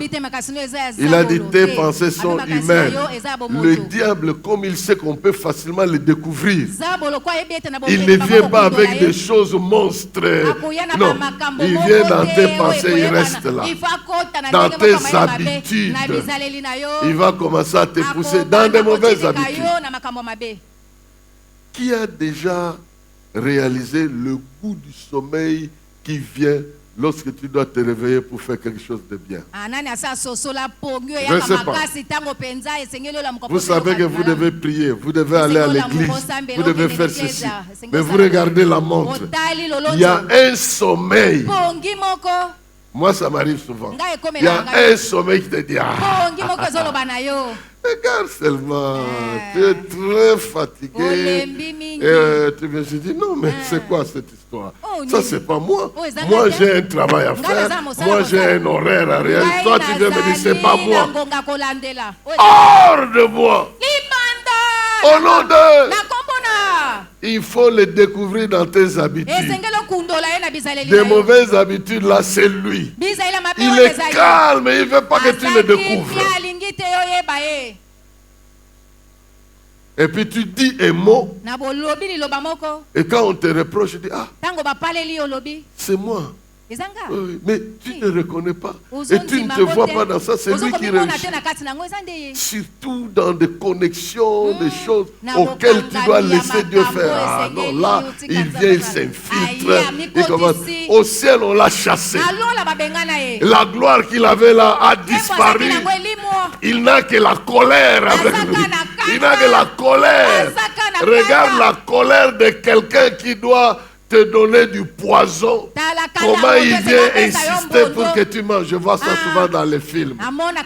Il a dit tes pensées sont humaines. Le diable, comme il sait qu'on peut facilement le découvrir, il ne vient pas avec des choses monstres. Non, il vient dans tes pensées, il reste là. Dans tes habitudes, il va commencer à te pousser dans de mauvaises habitudes. Qui a déjà réalisé le goût du sommeil qui vient lorsque tu dois te réveiller pour faire quelque chose de bien? Je ne sais pas. Vous savez que vous devez prier, vous devez aller à l'église, vous devez faire ceci. Mais vous regardez la montre. Il y a un sommeil. Moi, ça m'arrive souvent. Il y a un sommeil qui te dit, ah, regarde seulement, tu es très fatigué. Et tu me dis, non, mais c'est quoi cette histoire? Ça, c'est pas moi. Moi, j'ai un travail à faire. Moi, j'ai un horaire à réaliser. Toi, tu viens me dire, c'est pas moi. Hors de moi. Au nom de... Il faut le découvrir dans tes habitudes. Des mauvaises habitudes, là, c'est lui. Il est calme, il ne veut pas que tu le découvres. Et puis tu dis un mot. Et quand on te reproche, tu dis, ah, c'est moi. Oui, mais tu ne reconnais pas. Et tu ne te vois pas dans ça. C'est lui qui réussit. Surtout dans des connexions, des choses auxquelles tu dois laisser Dieu faire. Ah non, là, il vient, il s'infiltre. Il commence. Au ciel, on l'a chassé. La gloire qu'il avait là a disparu. Il n'a que la colère avec lui. Il n'a que la colère. Regarde la colère de quelqu'un qui doit te donner du poison. Comment il vient insister pour que tu manges. Je vois ça souvent dans les films.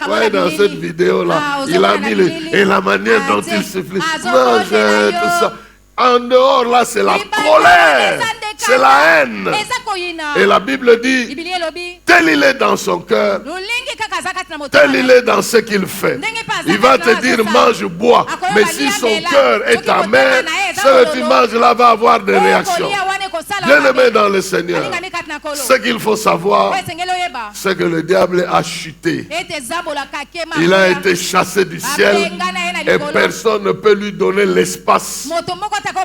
Ouais, dans cette vidéo-là, il a mis et la manière dont il souffle. Mange, tout ça. En dehors, là, c'est la colère. C'est la haine. Et la Bible dit, tel il est dans son cœur, tel il est dans ce qu'il fait. Il va te dire, mange, bois. Mais si son cœur est amer, ce que tu manges là va avoir des réactions. Bien-aimé dans le Seigneur, ce qu'il faut savoir, c'est que le diable a chuté. Il a été chassé du ciel et personne ne peut lui donner l'espace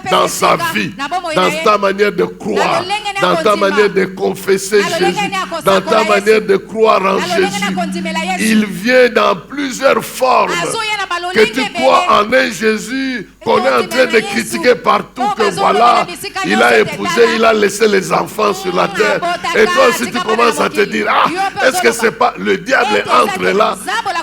dans sa vie, dans ta manière de croire, dans ta manière de confesser Jésus, dans ta manière de croire en Jésus. Il vient dans plusieurs formes. Que tu crois en un Jésus qu'on est en train de critiquer partout, que voilà, il a épousé, il a laissé les enfants sur la terre. Et toi aussi tu commences à te dire, ah, est-ce que c'est pas le diable entre là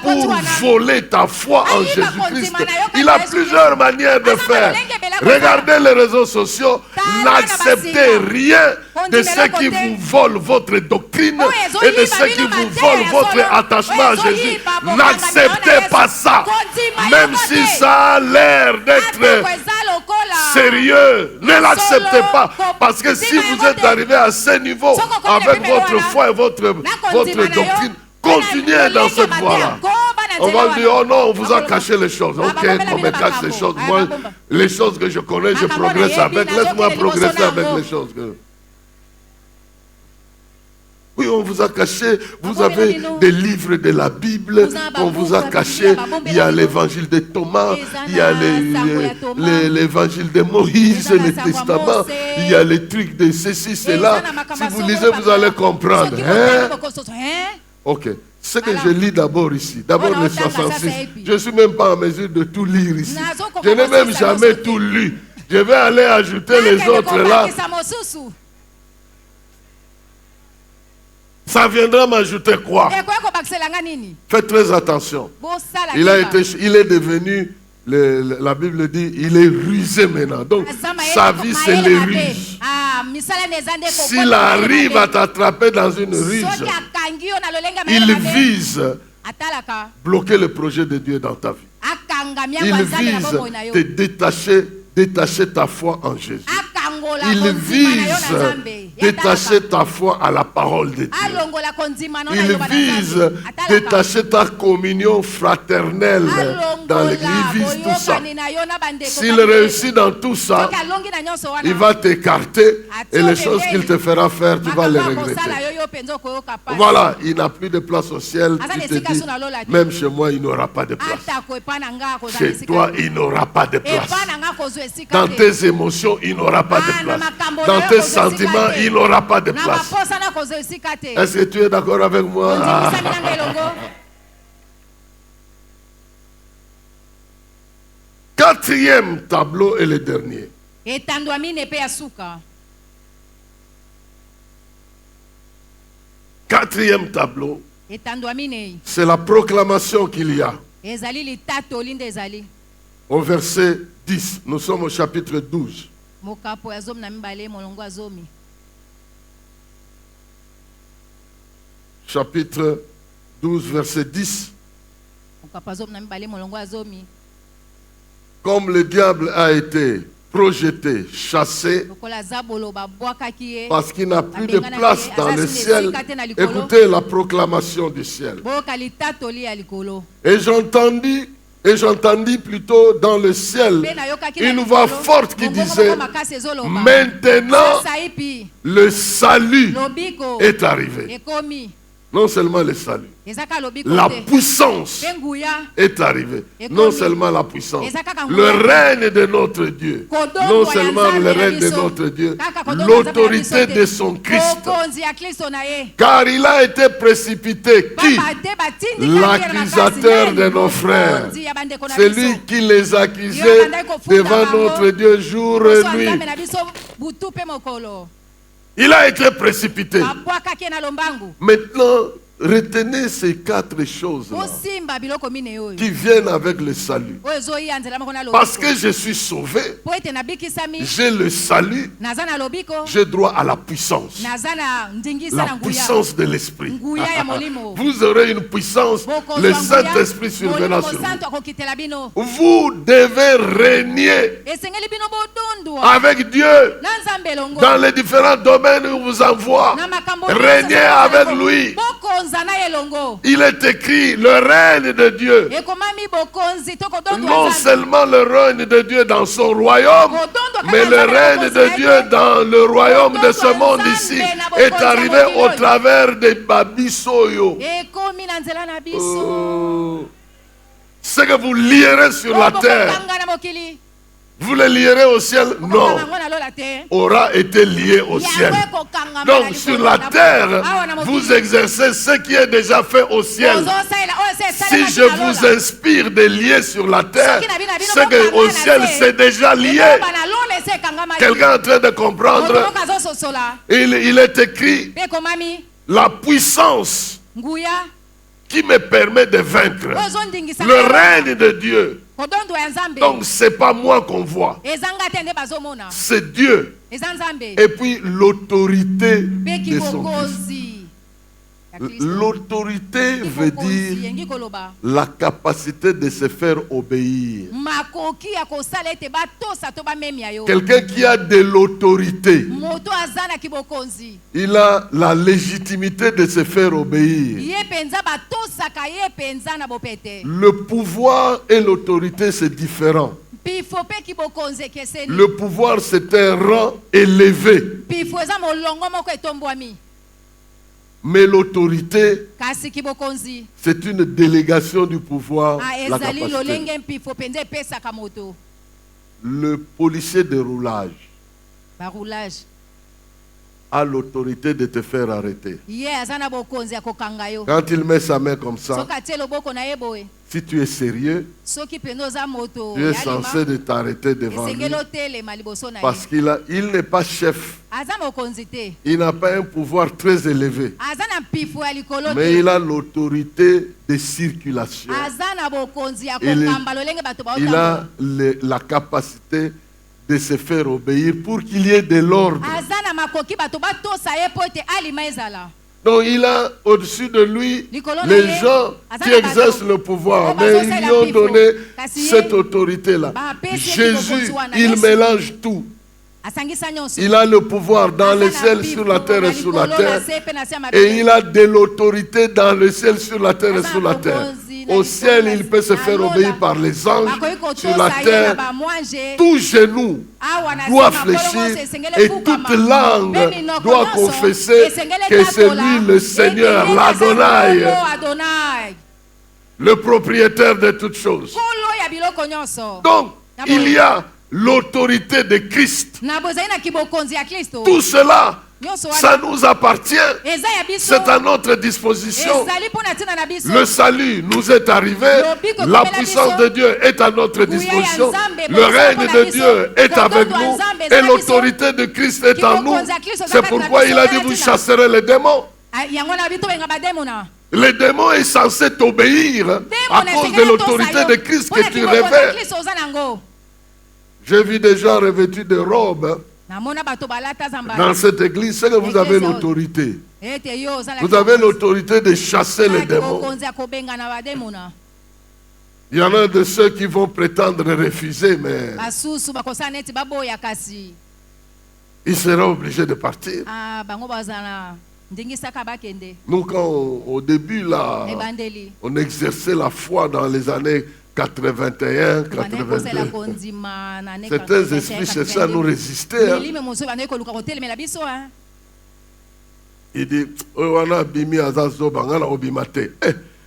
pour voler ta foi en Jésus-Christ? Il a plusieurs manières de faire. Regardez les réseaux sociaux, n'acceptez rien de ceux qui vous volent votre doctrine et de ceux qui vous volent votre attachement à Jésus. N'acceptez pas ça. Même si ça a l'air d'être sérieux, ne l'acceptez pas. Parce que si vous êtes arrivé à ce niveau avec votre foi et votre doctrine, continuez dans cette voie-là. On va dire, oh non, on vous a caché les choses. Ok, on me cache les choses. Moi, les choses que je connais, je progresse avec. Laisse-moi progresser avec les choses. Oui, on vous a caché. Vous avez des livres de la Bible qu'on vous a caché. Il y a l'évangile de Thomas, il y a l'évangile de Moïse, le testament, il y a les trucs de ceci, cela. Si vous lisez, vous allez comprendre. Hein? Ok. Ce que je lis d'abord ici, d'abord le 66, je ne suis même pas en mesure de tout lire ici. Je n'ai même jamais tout lu. Je vais aller ajouter les autres là. Ça viendra m'ajouter quoi? Faites très attention. Il est devenu, la Bible dit, il est rusé maintenant. Donc, sa vie, c'est les ruses. S'il arrive à t'attraper dans une ruse, il vise bloquer le projet de Dieu dans ta vie. Il vise te détacher ta foi en Jésus. Il vise détacher ta foi à la parole de Dieu. Il vise détacher ta communion fraternelle dans l'église. Il vise tout ça. S'il réussit dans tout ça, il va t'écarter et les choses qu'il te fera faire, tu vas les regretter. Voilà, il n'a plus de place au ciel. Tu te dis, même chez moi, il n'aura pas de place. Chez toi, il n'aura pas de place. Dans tes émotions, il n'aura pas de place. Dans tes sentiments, il n'aura pas de place. Est-ce que tu es d'accord avec moi? Quatrième tableau et le dernier. Quatrième tableau, c'est la proclamation qu'il y a. Au verset 10, nous sommes au chapitre 12. Chapitre 12, verset 10. Comme le diable a été projeté, chassé, parce qu'il n'a plus de place dans le ciel, écoutez la proclamation du ciel. Et j'entendis plutôt dans le ciel une voix forte qui disait, maintenant le salut est arrivé. Non seulement le salut, la puissance est arrivée. Non seulement la puissance, le règne de notre Dieu. Non seulement le règne de notre Dieu, l'autorité de son Christ. Car il a été précipité. Qui? L'accusateur de nos frères. C'est lui qui les accusait devant notre Dieu jour et nuit. Il a été précipité. Maintenant, retenez ces 4 choses qui viennent avec le salut. Parce que je suis sauvé, j'ai le salut, j'ai droit à la puissance. La puissance de l'esprit. Vous aurez une puissance, le Saint-Esprit surviendra sur vous. Vous devez régner avec Dieu dans les différents domaines où vous envoie. Régnez avec lui. Il est écrit le règne de Dieu. Non seulement le règne de Dieu dans son royaume, mais le règne de Dieu dans le royaume de ce monde ici est arrivé au travers des Babisoyo. Ce que vous lierez sur la terre, vous le lierez au ciel? Non. Aura été lié au ciel. Donc sur la terre, vous exercez ce qui est déjà fait au ciel. Si je vous inspire de lier sur la terre, ce que au ciel c'est déjà lié. Quelqu'un est en train de comprendre? Il est écrit la puissance qui me permet de vaincre. Le règne de Dieu. Donc ce n'est pas moi qu'on voit. C'est Dieu. Et puis l'autorité de son Fils. L'autorité veut dire la capacité de se faire obéir. Quelqu'un qui a de l'autorité, il a la légitimité de se faire obéir. Le pouvoir et l'autorité, c'est différent. Le pouvoir, c'est un rang élevé. Mais l'autorité, c'est une délégation du pouvoir, la capacité. Le policier de roulage a l'autorité de te faire arrêter. Quand il met sa main comme ça, si tu es sérieux, tu es censé de t'arrêter devant lui. Parce qu'il n'est pas chef. Il n'a pas un pouvoir très élevé. Mais il a l'autorité de circulation. Il a la capacité de se faire obéir pour qu'il y ait de l'ordre. Donc il a au-dessus de lui les gens qui exercent le pouvoir, mais ils lui ont donné cette autorité-là. Jésus, il mélange tout. Il a le pouvoir dans le ciel, sur la terre et sous la terre. Et il a de l'autorité dans le ciel, sur la terre et sous la terre. Au ciel, il peut se faire obéir par les anges. Sur la terre, tout genou doit fléchir et toute langue doit confesser que c'est lui le Seigneur, l'Adonai, le propriétaire de toutes choses. Donc, il y a l'autorité de Christ. Tout cela, ça nous appartient. C'est à notre disposition. Le salut nous est arrivé. La puissance de Dieu est à notre disposition. Le règne de Dieu est avec nous. Et l'autorité de Christ est en nous. C'est pourquoi il a dit, vous chasserez les démons. Les démons est censé t'obéir à cause de l'autorité de Christ que tu révères. J'ai vu des gens revêtus de robes dans cette église. C'est que vous avez l'autorité. Vous avez l'autorité de chasser les démons. Il y en a de ceux qui vont prétendre refuser, mais ils seront obligés de partir. Nous, quand au début, là, on exerçait la foi dans les années 81, 82. Certains esprits cherchaient à nous résister. Il dit,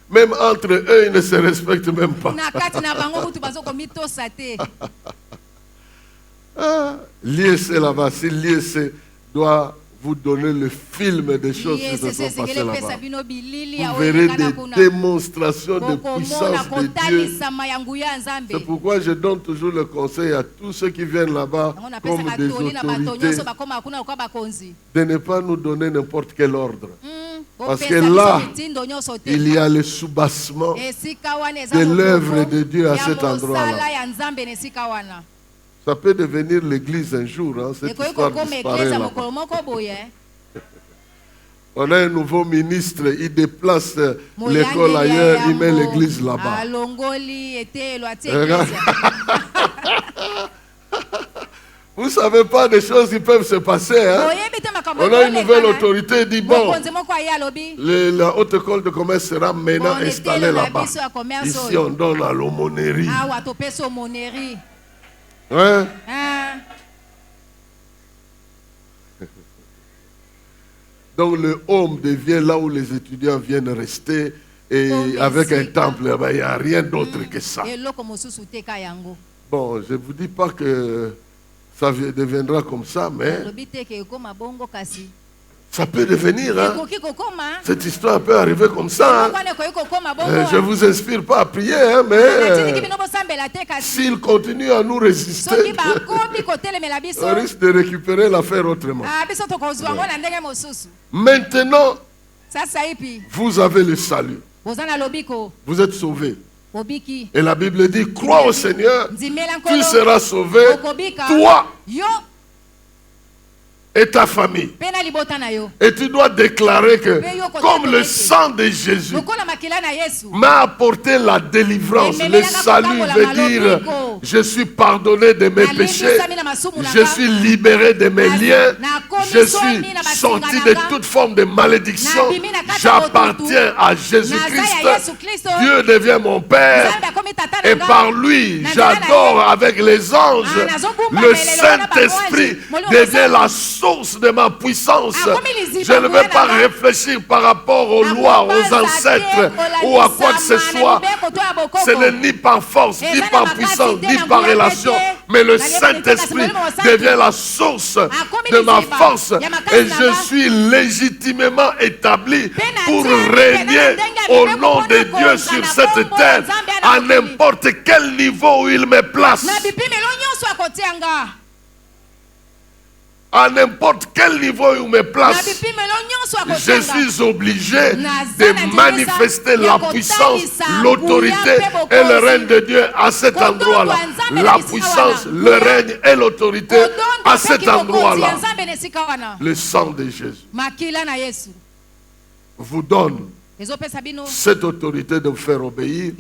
même entre eux, ils ne se respectent même pas. L'IEC là-bas, si l'IEC doit vous donner le film des choses qui se sont passées là-bas, vous verrez des démonstrations de puissance de Dieu. C'est pourquoi je donne toujours le conseil à tous ceux qui viennent là-bas comme des autorités de ne pas nous donner n'importe quel ordre. Parce que là, il y a le soubassement de l'œuvre de Dieu à cet endroit-là. Ça peut devenir l'église un jour, hein, cette histoire disparaît là. On a un nouveau ministre, il déplace l'école ailleurs, il met l'église là-bas. Vous ne savez pas des choses qui peuvent se passer. Hein? On a une nouvelle autorité, il dit bon, la haute école de commerce sera maintenant installée là-bas. Ici, on donne à l'aumônerie. Hein? Donc le home devient là où les étudiants viennent rester et avec un temple, il n'y a rien d'autre que ça. Bon, je ne vous dis pas que ça deviendra comme ça, mais ça peut devenir. Hein? Cette histoire peut arriver comme ça. Hein? Je ne vous inspire pas à prier, hein, mais s'il continue à nous résister, on risque de récupérer l'affaire autrement. Maintenant, vous avez le salut. Vous êtes sauvés. Et la Bible dit, crois au Seigneur, tu seras sauvé, toi et ta famille. Et tu dois déclarer que comme le sang de Jésus m'a apporté la délivrance, le salut veut dire je suis pardonné de mes péchés, je suis libéré de mes liens, je suis sorti de toute forme de malédiction, j'appartiens à Jésus-Christ, Dieu devient mon Père et par lui j'adore avec les anges, le Saint-Esprit devient la source de ma puissance. Je ne vais pas réfléchir par rapport aux lois, aux ancêtres ou à quoi que ce soit. Ce n'est ni par force, ni par puissance, ni par relation, mais le Saint-Esprit devient la source de ma force et je suis légitimement établi pour régner au nom de Dieu sur cette terre à n'importe quel niveau où il me place. À n'importe quel niveau où me place, je suis obligé de manifester la puissance, l'autorité et le règne de Dieu à cet endroit-là. La puissance, le règne et l'autorité à cet endroit-là. Le sang de Jésus vous donne cette autorité de vous faire obéir,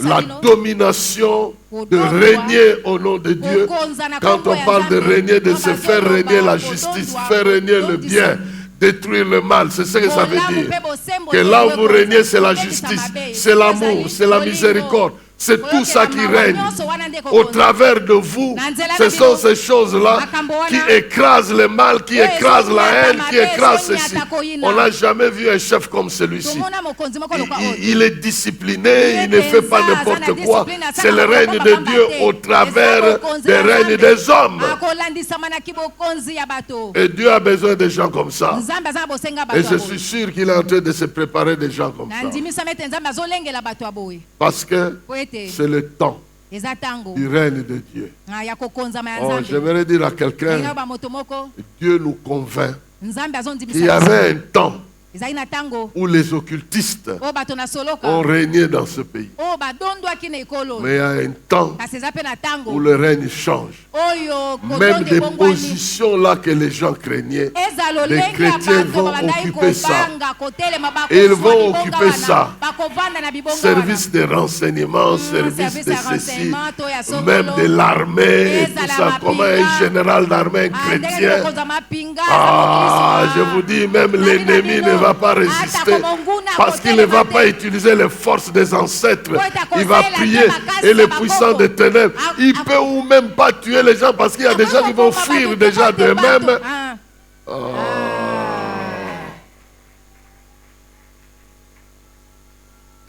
la domination de régner au nom de Dieu. Quand on parle de régner, de se faire régner la justice, faire régner le bien, détruire le mal, c'est ce que ça veut dire. Que là où vous régnez, c'est la justice, c'est l'amour, c'est la miséricorde. C'est tout ça qui règne au travers de vous. Ce sont ces choses-là qui écrasent le mal, qui écrasent la haine, qui écrasent ceci. On n'a jamais vu un chef comme celui-ci. Il est discipliné, il ne fait pas n'importe quoi. C'est le règne de Dieu au travers des règnes des hommes. Et Dieu a besoin de gens comme ça. Et je suis sûr qu'il est en train de se préparer des gens comme ça. Parce que c'est le temps du règne de Dieu. Oh, j'aimerais dire à quelqu'un, Dieu nous convainc qu'il y avait un temps où les occultistes ont régné dans ce pays. Mais il y a un temps où le règne change. Même des positions là que les gens craignaient, les chrétiens vont occuper ça. Ils vont occuper ça. Service de renseignement, service de ceci, même de l'armée, tout ça. Comment un général d'armée chrétien? Ah, je vous dis, même l'ennemi ne va pas résister parce qu'il ne va pas utiliser les forces des ancêtres. Il va prier et les puissants des ténèbres. Il peut ou même pas tuer les gens parce qu'il y a des gens qui vont fuir déjà d'eux-mêmes.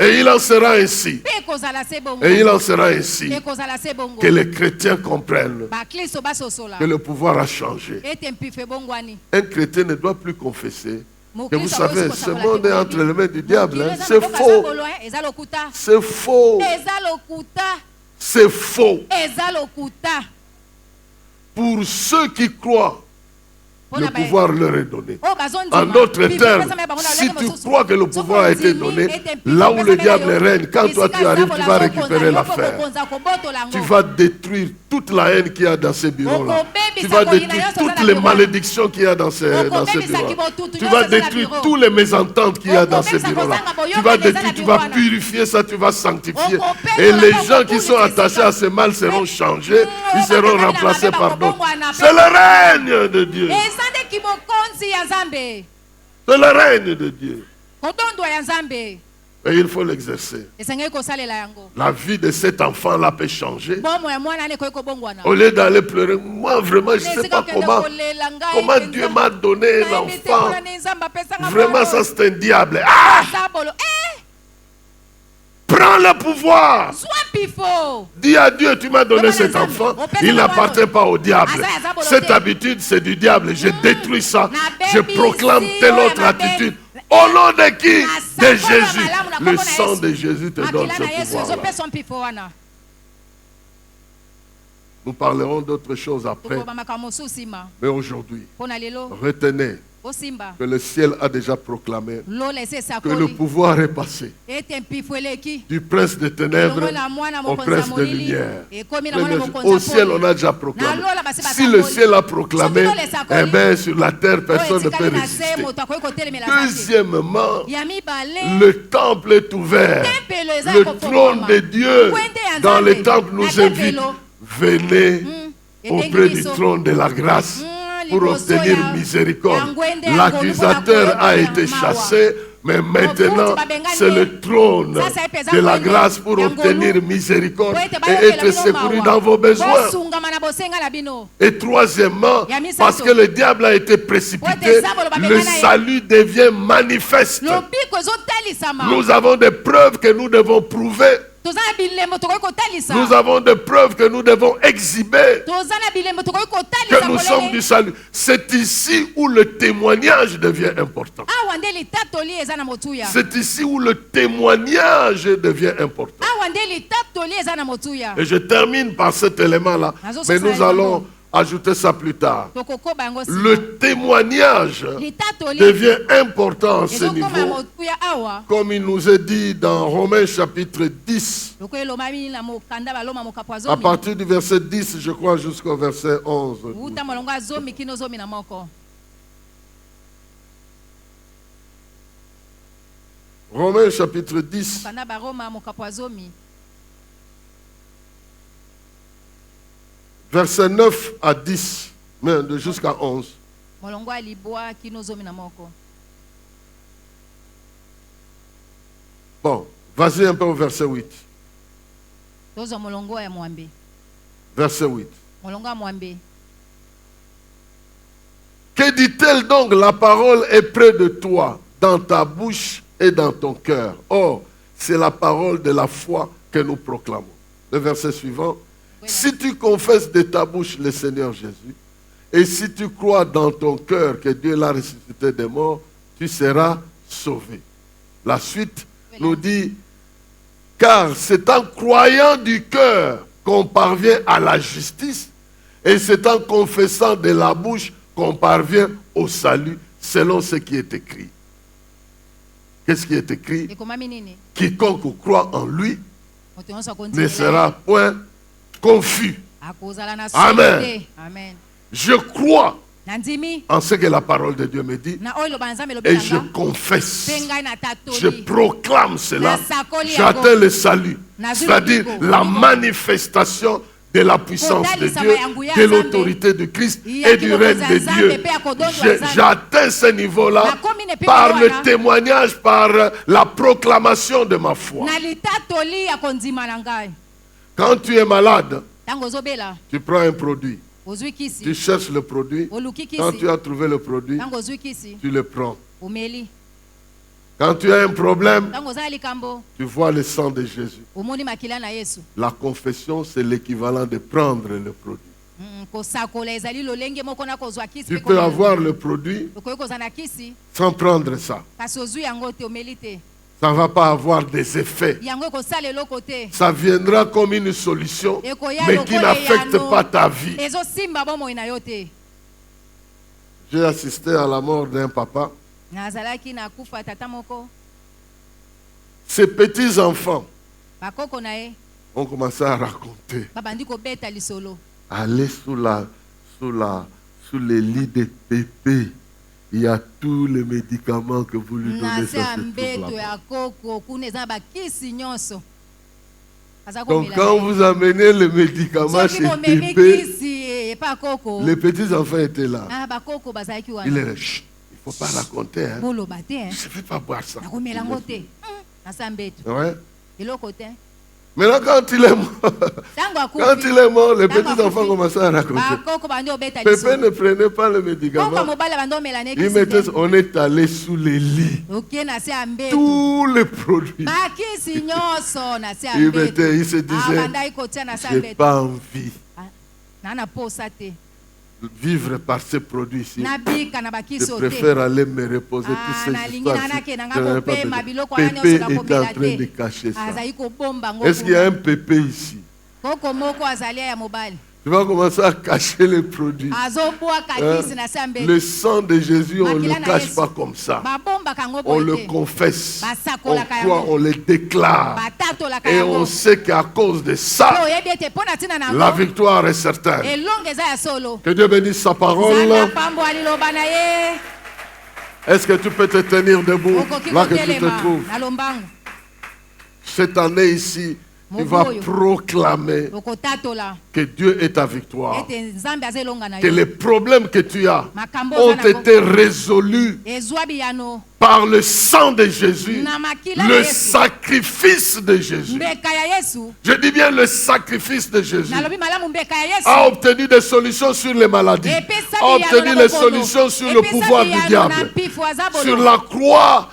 Et il en sera ainsi. Et il en sera ainsi que les chrétiens comprennent que le pouvoir a changé. Un chrétien ne doit plus confesser que vous savez, ce monde est entre les mains du diable. Hein. C'est faux. C'est faux. C'est faux. Pour ceux qui croient, le pouvoir leur est donné. En d'autres termes, si tu crois que le pouvoir a été donné, là où le diable règne, quand toi tu arrives, tu vas récupérer l'affaire. Tu vas détruire toute la haine qu'il y a dans ces bureaux-là. Tu vas détruire toutes les malédictions qu'il y a dans ces bureaux-là. Tu vas détruire tous les mésententes qu'il y a dans ces bureaux-là. Tu vas détruire, tu vas purifier ça, tu vas sanctifier. Et les gens qui sont attachés à ce mal seront changés, ils seront remplacés par d'autres. C'est le règne de Dieu. C'est le règne de Dieu. Et il faut l'exercer. La vie de cet enfant-là peut changer. Au lieu d'aller pleurer, moi vraiment, je ne sais pas comment Dieu m'a donné l'enfant. Vraiment, ça c'est un diable. Ah! Prends le pouvoir. Dis à Dieu, tu m'as donné cet enfant. Il n'appartient pas au diable. Cette habitude, c'est du diable. Je détruis ça. Je proclame telle autre attitude. Au nom de qui? De Jésus. Le sang de Jésus te donne ce pouvoir. Nous parlerons d'autres choses après. Mais aujourd'hui, retenez que le ciel a déjà proclamé que le pouvoir est passé du prince des ténèbres au prince de lumière. Au ciel, on a déjà proclamé. Si le ciel a proclamé, eh bien, sur la terre, personne ne peut résister. Deuxièmement, le temple est ouvert. Le trône de Dieu dans le temple nous invite. Venez auprès du trône de la grâce pour obtenir miséricorde. L'accusateur a été chassé, mais maintenant c'est le trône de la grâce pour obtenir miséricorde et être secouru dans vos besoins. Et troisièmement, parce que le diable a été précipité, le salut devient manifeste. Nous avons des preuves que nous devons prouver. Nous avons des preuves que nous devons exhiber que nous sommes du salut. C'est ici où le témoignage devient important. C'est ici où le témoignage devient important. Et je termine par cet élément-là, mais nous allons ajouter ça plus tard. Le témoignage devient important à ce niveau, comme il nous est dit dans Romains chapitre 10, à partir du verset 10, je crois, jusqu'au verset 11. Romains chapitre 10. Versets 9 à 10, mais jusqu'à 11. Bon, vas-y un peu au verset 8. Verset 8. Que dit-elle donc? La parole est près de toi, dans ta bouche et dans ton cœur. Or, c'est la parole de la foi que nous proclamons. Le verset suivant. Si tu confesses de ta bouche le Seigneur Jésus, et si tu crois dans ton cœur que Dieu l'a ressuscité des morts, tu seras sauvé. La suite nous dit, car c'est en croyant du cœur qu'on parvient à la justice, et c'est en confessant de la bouche qu'on parvient au salut, selon ce qui est écrit. Qu'est-ce qui est écrit? Quiconque croit en lui ne sera point confus. Amen. Je crois en ce que la parole de Dieu me dit et je confesse, je proclame cela, j'atteins le salut, c'est-à-dire la manifestation de la puissance de Dieu, de l'autorité de Christ et du règne de Dieu. J'atteins ce niveau-là par le témoignage, par la proclamation de ma foi. Quand tu es malade, tu prends un produit. Tu cherches le produit. Quand tu as trouvé le produit, tu le prends. Quand tu as un problème, tu vois le sang de Jésus. La confession, c'est l'équivalent de prendre le produit. Tu peux avoir le produit sans prendre ça. Ça ne va pas avoir des effets. Ça viendra comme une solution, mais qui n'affecte pas ta vie. J'ai assisté à la mort d'un papa. Ses petits-enfants ont commencé à raconter. Aller sous les lits de pépé. Il y a tous les médicaments que vous lui donnez. Donc quand vous amenez les médicaments chez pépé, les petits-enfants étaient là. Il est là. Chut, il ne faut pas raconter. Hein. Je ne vais pas boire ça. Ouais. Maintenant, quand il est mort, les petits-enfants commençaient à raconter. Pépé ne prenait pas le médicament. On est allé sous les lits. Tous les produits. Il se disait, je n'ai pas envie de vivre par ces produits-ci. Je préfère aller me reposer. Toutes ces histoires. Pépé était en train de cacher ça. Est-ce qu'il y a un pépé ici? Tu vas commencer à cacher les produits. Le sang de Jésus, on ne le cache pas comme ça. On le confesse. On croit, on le déclare. Et on sait qu'à cause de ça, la victoire est certaine. Que Dieu bénisse sa parole. Est-ce que tu peux te tenir debout là que tu te trouves? Cette année ici, tu vas proclamer que Dieu est ta victoire. Que les problèmes que tu as ont été résolus par le sang de Jésus, le sacrifice de Jésus. Je dis bien le sacrifice de Jésus a obtenu des solutions sur les maladies, a obtenu des solutions sur le pouvoir du diable. Sur la croix,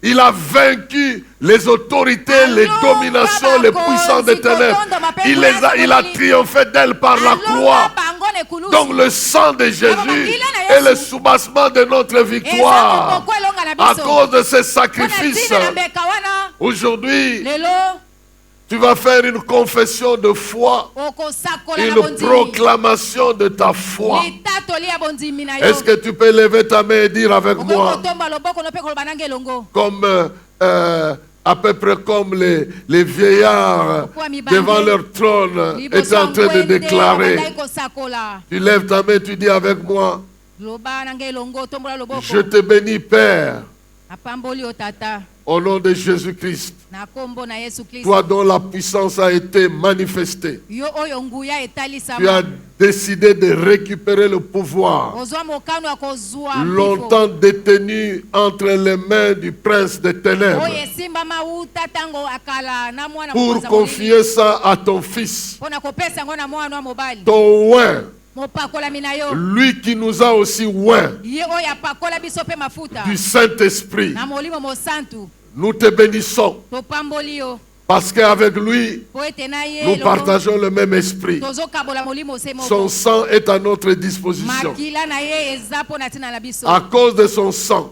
il a vaincu les autorités, les dominations, les puissances des ténèbres. Il a triomphé d'elles par la croix. Donc le sang de Jésus est le soubassement de notre victoire. À cause de ces sacrifices, aujourd'hui, tu vas faire une confession de foi, une proclamation de ta foi. Est-ce que tu peux lever ta main et dire avec moi, comme à peu près comme les vieillards devant leur trône étaient en train de déclarer. Tu lèves ta main, tu dis avec moi, je te bénis Père, au nom de Jésus-Christ, toi dont la puissance a été manifestée. Tu as décidé de récupérer le pouvoir longtemps détenu entre les mains du prince des ténèbres pour confier ça à ton fils, ton oint, lui qui nous a aussi oint du Saint-Esprit. Nous te bénissons parce qu'avec lui, nous partageons le même esprit. Son sang est à notre disposition. À cause de son sang,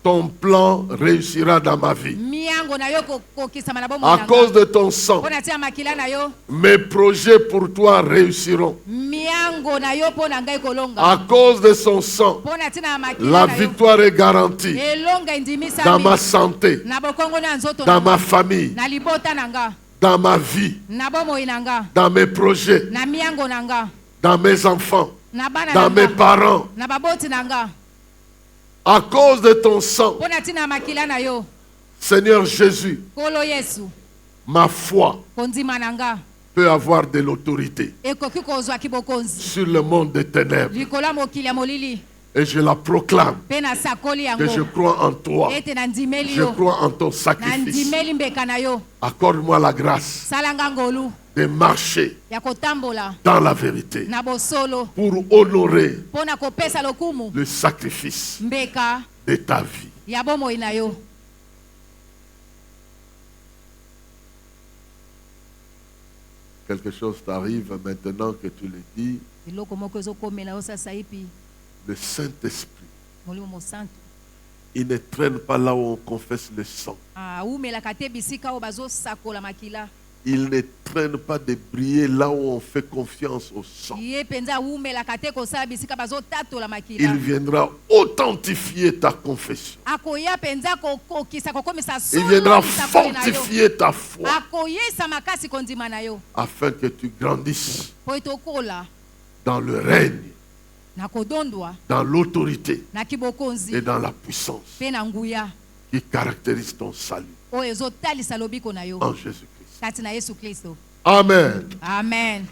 ton plan réussira dans ma vie. À cause de ton sang, mes projets pour toi réussiront. À cause de son sang, la victoire est garantie dans ma santé, dans ma famille, dans ma vie, dans mes projets, dans mes enfants, dans mes parents. À cause de ton sang, Seigneur Jésus, ma foi peut avoir de l'autorité sur le monde des ténèbres. Et je la proclame que je crois en toi. Je crois en ton sacrifice. Accorde-moi la grâce de marcher dans la vérité pour honorer le sacrifice de ta vie. Quelque chose t'arrive maintenant que tu le dis. Le Saint-Esprit, il ne traîne pas là où on confesse le sang. Il ne traîne pas de briller là où on fait confiance au sang. Il viendra authentifier ta confession. Il viendra fortifier ta foi afin que tu grandisses dans le règne, dans l'autorité et dans la puissance qui caractérise ton salut. En Jésus-Christ. Amen. Amen.